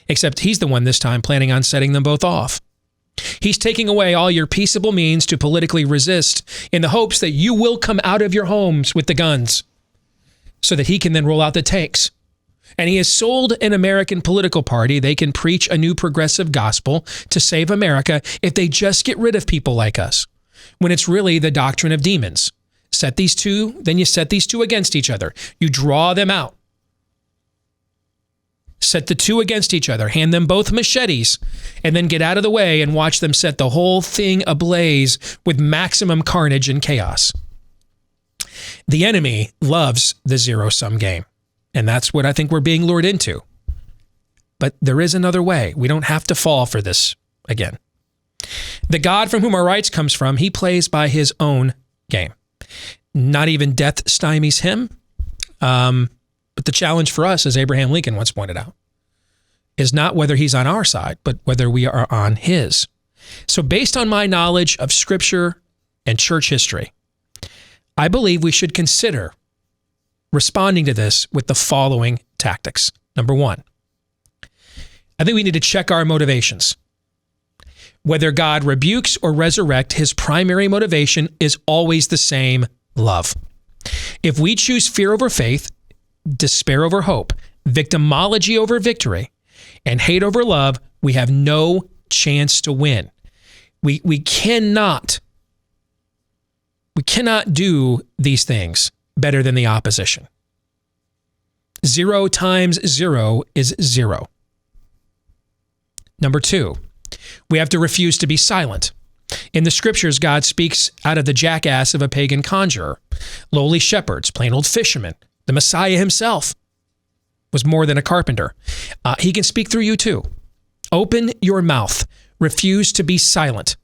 except he's the one this time planning on setting them both off. He's taking away all your peaceable means to politically resist in the hopes that you will come out of your homes with the guns so that he can then roll out the tanks. And he has sold an American political party they can preach a new progressive gospel to save America if they just get rid of people like us, when it's really the doctrine of demons. Set these two, then you set these two against each other. You draw them out. Set the two against each other, hand them both machetes, and then get out of the way and watch them set the whole thing ablaze with maximum carnage and chaos. The enemy loves the zero-sum game. And that's what I think we're being lured into. But there is another way. We don't have to fall for this again. The God from whom our rights comes from, he plays by his own game. Not even death stymies him. But the challenge for us, as Abraham Lincoln once pointed out, is not whether he's on our side, but whether we are on his. So based on my knowledge of Scripture and church history, I believe we should consider responding to this with the following tactics. Number one, I think we need to check our motivations. Whether God rebukes or resurrects, his primary motivation is always the same: love. If we choose fear over faith, despair over hope, victimology over victory, and hate over love, we have no chance to win. We cannot do these things better than the opposition. 0 times 0 is 0. Number two, we have to refuse to be silent. In the scriptures, God speaks out of the jackass of a pagan conjurer, lowly shepherds, plain old fishermen. The Messiah himself was more than a carpenter. He can speak through you too. Open your mouth. Refuse to be silent.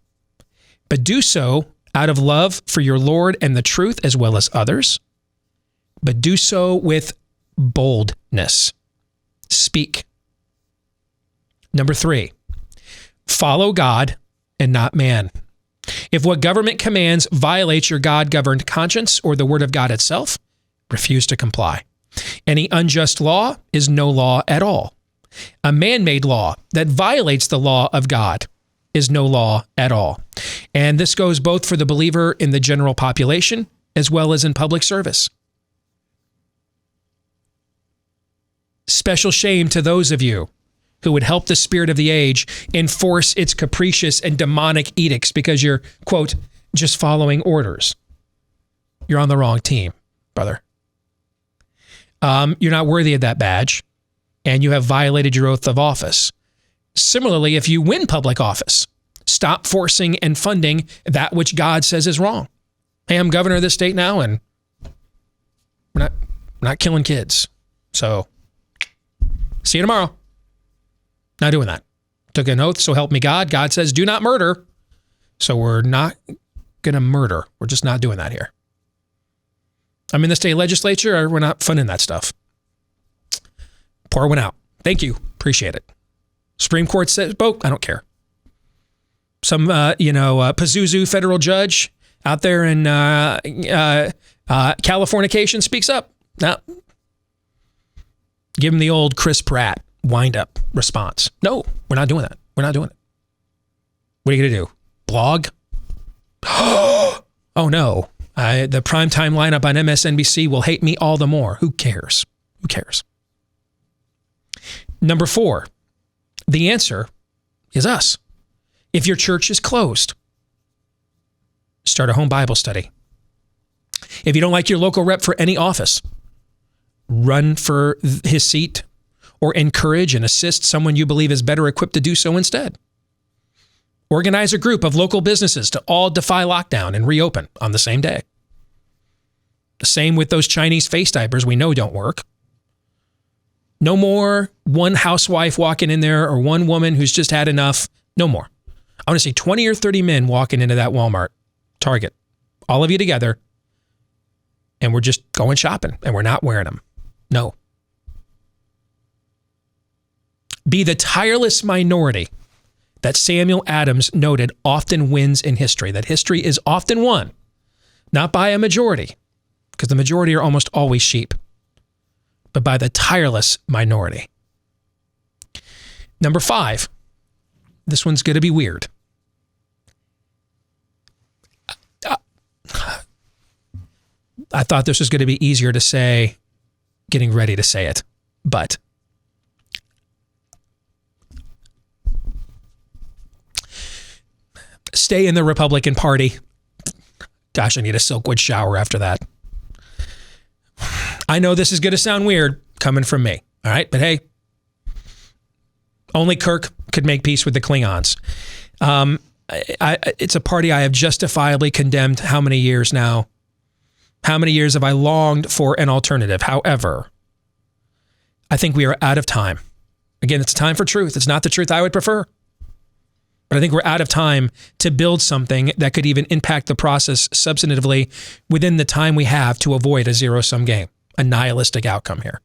But do so out of love for your Lord and the truth as well as others, but do so with boldness. Speak. Number 3, follow God and not man. If what government commands violates your God-governed conscience or the word of God itself, refuse to comply. Any unjust law is no law at all. A man-made law that violates the law of God is no law at all. And this goes both for the believer in the general population as well as in public service. Special shame to those of you who would help the spirit of the age enforce its capricious and demonic edicts because you're, quote, just following orders. You're on the wrong team, brother. You're not worthy of that badge, and you have violated your oath of office. Similarly, if you win public office, stop forcing and funding that which God says is wrong. Hey, I'm governor of this state now, and we're not killing kids. So, see you tomorrow. Not doing that. Took an oath, so help me God. God says, do not murder. So we're not going to murder. We're just not doing that here. I'm in the state legislature, we're not funding that stuff. Pour one out. Thank you. Appreciate it. Supreme Court says, I don't care. Some, Pazuzu federal judge out there in Californication speaks up. Now, give him the old Chris Pratt wind-up response. No, we're not doing that. We're not doing it. What are you going to do? Blog? Oh, no. The primetime lineup on MSNBC will hate me all the more. Who cares? Who cares? Number 4, the answer is us. If your church is closed, start a home Bible study. If you don't like your local rep for any office, run for his seat or encourage and assist someone you believe is better equipped to do so instead. Organize a group of local businesses to all defy lockdown and reopen on the same day. The same with those Chinese face diapers we know don't work. No more one housewife walking in there or one woman who's just had enough. No more. I want to see 20 or 30 men walking into that Walmart, Target, all of you together, and we're just going shopping and we're not wearing them. No. Be the tireless minority that Samuel Adams noted often wins in history, that history is often won, not by a majority, because the majority are almost always sheep, but by the tireless minority. Number 5, this one's going to be weird. I thought this was going to be easier to say, getting ready to say it, but stay in the Republican Party. Gosh, I need a Silkwood shower after that. I know this is going to sound weird coming from me, all right? But hey, only Kirk could make peace with the Klingons. It's a party I have justifiably condemned how many years now? How many years have I longed for an alternative? However, I think we are out of time. Again, it's time for truth. It's not the truth I would prefer. But I think we're out of time to build something that could even impact the process substantively within the time we have to avoid a zero-sum game, a nihilistic outcome here.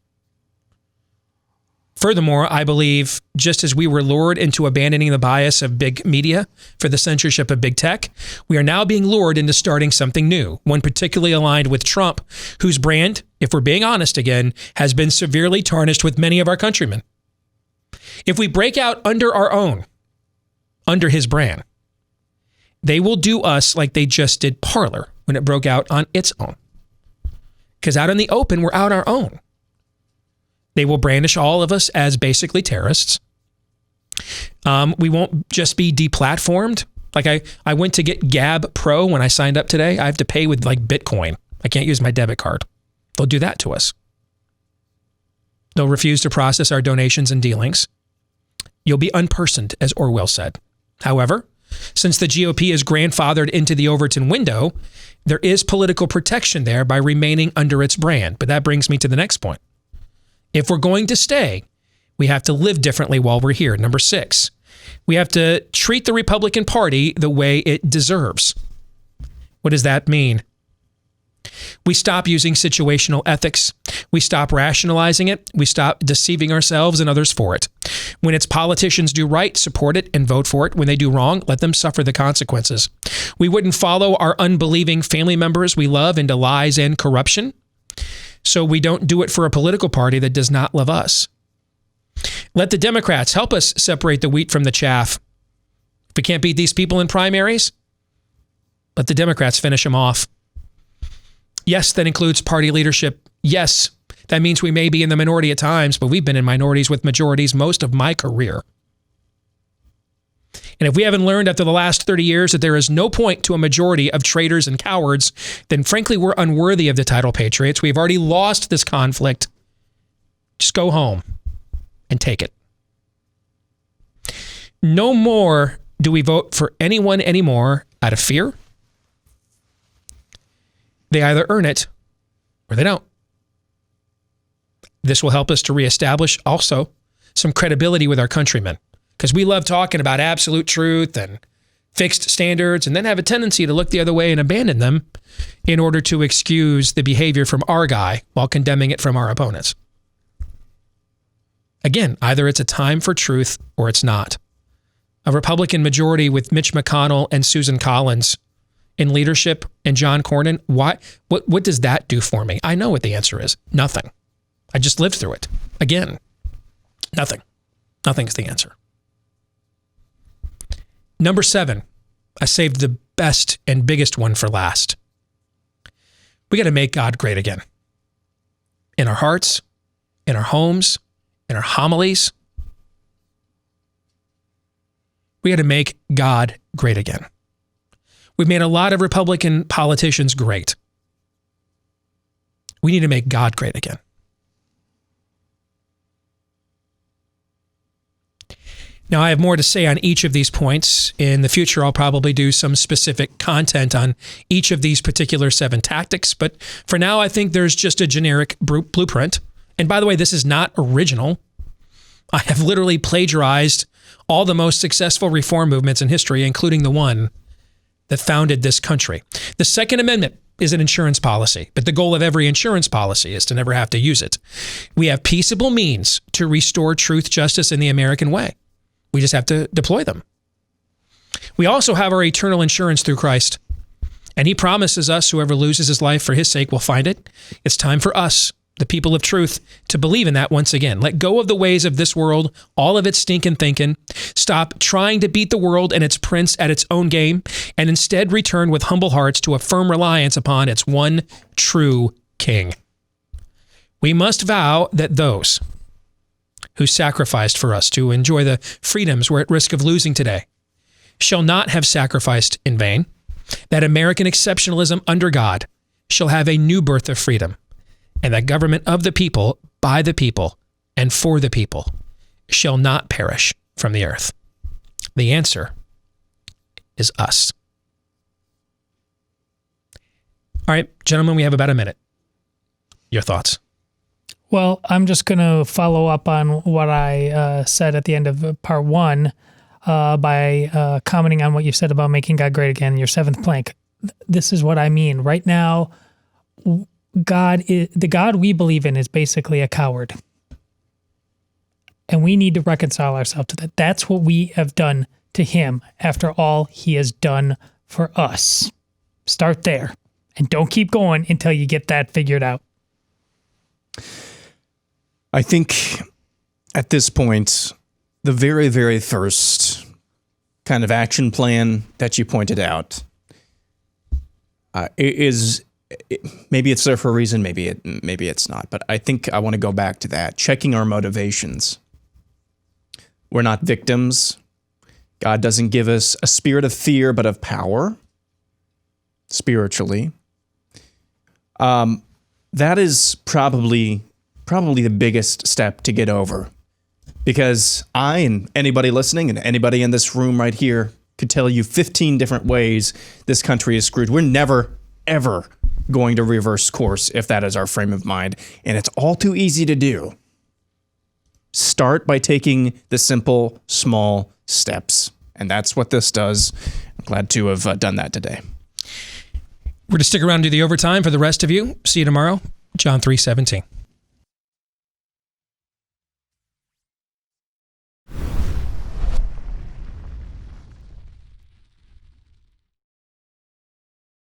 Furthermore, I believe just as we were lured into abandoning the bias of big media for the censorship of big tech, we are now being lured into starting something new, one particularly aligned with Trump, whose brand, if we're being honest again, has been severely tarnished with many of our countrymen. If we break out under his brand, they will do us like they just did Parler when it broke out on its own. Because out in the open, we're out our own. They will brandish all of us as basically terrorists. We won't just be deplatformed. Like I went to get Gab Pro when I signed up today. I have to pay with like Bitcoin. I can't use my debit card. They'll do that to us. They'll refuse to process our donations and dealings. You'll be unpersoned, as Orwell said. However, since the GOP is grandfathered into the Overton window, there is political protection there by remaining under its brand. But that brings me to the next point. If we're going to stay, we have to live differently while we're here. Number 6, we have to treat the Republican Party the way it deserves. What does that mean? We stop using situational ethics. We stop rationalizing it. We stop deceiving ourselves and others for it. When its politicians do right, support it and vote for it. When they do wrong, let them suffer the consequences. We wouldn't follow our unbelieving family members we love into lies and corruption. So we don't do it for a political party that does not love us. Let the Democrats help us separate the wheat from the chaff. If we can't beat these people in primaries, let the Democrats finish them off. Yes, that includes party leadership. Yes, that means we may be in the minority at times, but we've been in minorities with majorities most of my career. And if we haven't learned after the last 30 years that there is no point to a majority of traitors and cowards, then frankly, we're unworthy of the title patriots. We've already lost this conflict. Just go home and take it. No more do we vote for anyone anymore out of fear. They either earn it or they don't. This will help us to reestablish also some credibility with our countrymen, because we love talking about absolute truth and fixed standards and then have a tendency to look the other way and abandon them in order to excuse the behavior from our guy while condemning it from our opponents. Again, either it's a time for truth or it's not. A Republican majority with Mitch McConnell and Susan Collins in leadership and John Cornyn, what does that do for me? I know what the answer is. Nothing. I just lived through it. Again, nothing. Nothing's the answer. Number 7, I saved the best and biggest one for last. We got to make God great again. In our hearts, in our homes, in our homilies. We got to make God great again. We've made a lot of Republican politicians great. We need to make God great again. Now, I have more to say on each of these points. In the future, I'll probably do some specific content on each of these particular 7 tactics. But for now, I think there's just a generic blueprint. And by the way, this is not original. I have literally plagiarized all the most successful reform movements in history, including the one that founded this country. The Second Amendment is an insurance policy, but the goal of every insurance policy is to never have to use it. We have peaceable means to restore truth, justice, in the American way. We just have to deploy them. We also have our eternal insurance through Christ. And he promises us whoever loses his life for his sake will find it. It's time for us, the people of truth, to believe in that once again. Let go of the ways of this world, all of its stinking thinking. Stop trying to beat the world and its prince at its own game, and instead return with humble hearts to a firm reliance upon its one true king. We must vow that those who sacrificed for us to enjoy the freedoms we're at risk of losing today shall not have sacrificed in vain, that American exceptionalism under God shall have a new birth of freedom, and that government of the people, by the people, and for the people shall not perish from the earth. The answer is us. All right, gentlemen, we have about a minute. Your thoughts? Well, I'm just going to follow up on what I said at the end of part 1 by commenting on what you said about making God great again, your 7th plank. This is what I mean. Right now, the God we believe in is basically a coward. And we need to reconcile ourselves to that. That's what we have done to him after all he has done for us. Start there. And don't keep going until you get that figured out. I think at this point, the very, very first kind of action plan that you pointed out is maybe it's there for a reason, maybe it's not. But I think I want to go back to that, checking our motivations. We're not victims. God doesn't give us a spirit of fear, but of power, spiritually. That is probably the biggest step to get over, because I and anybody listening and anybody in this room right here could tell you 15 different ways this country is screwed. We're never, ever going to reverse course if that is our frame of mind, and it's all too easy to do. Start by taking the simple, small steps, and that's what this does. I'm glad to have done that today. We're going to stick around and do the overtime for the rest of you. See you tomorrow. John 3:17.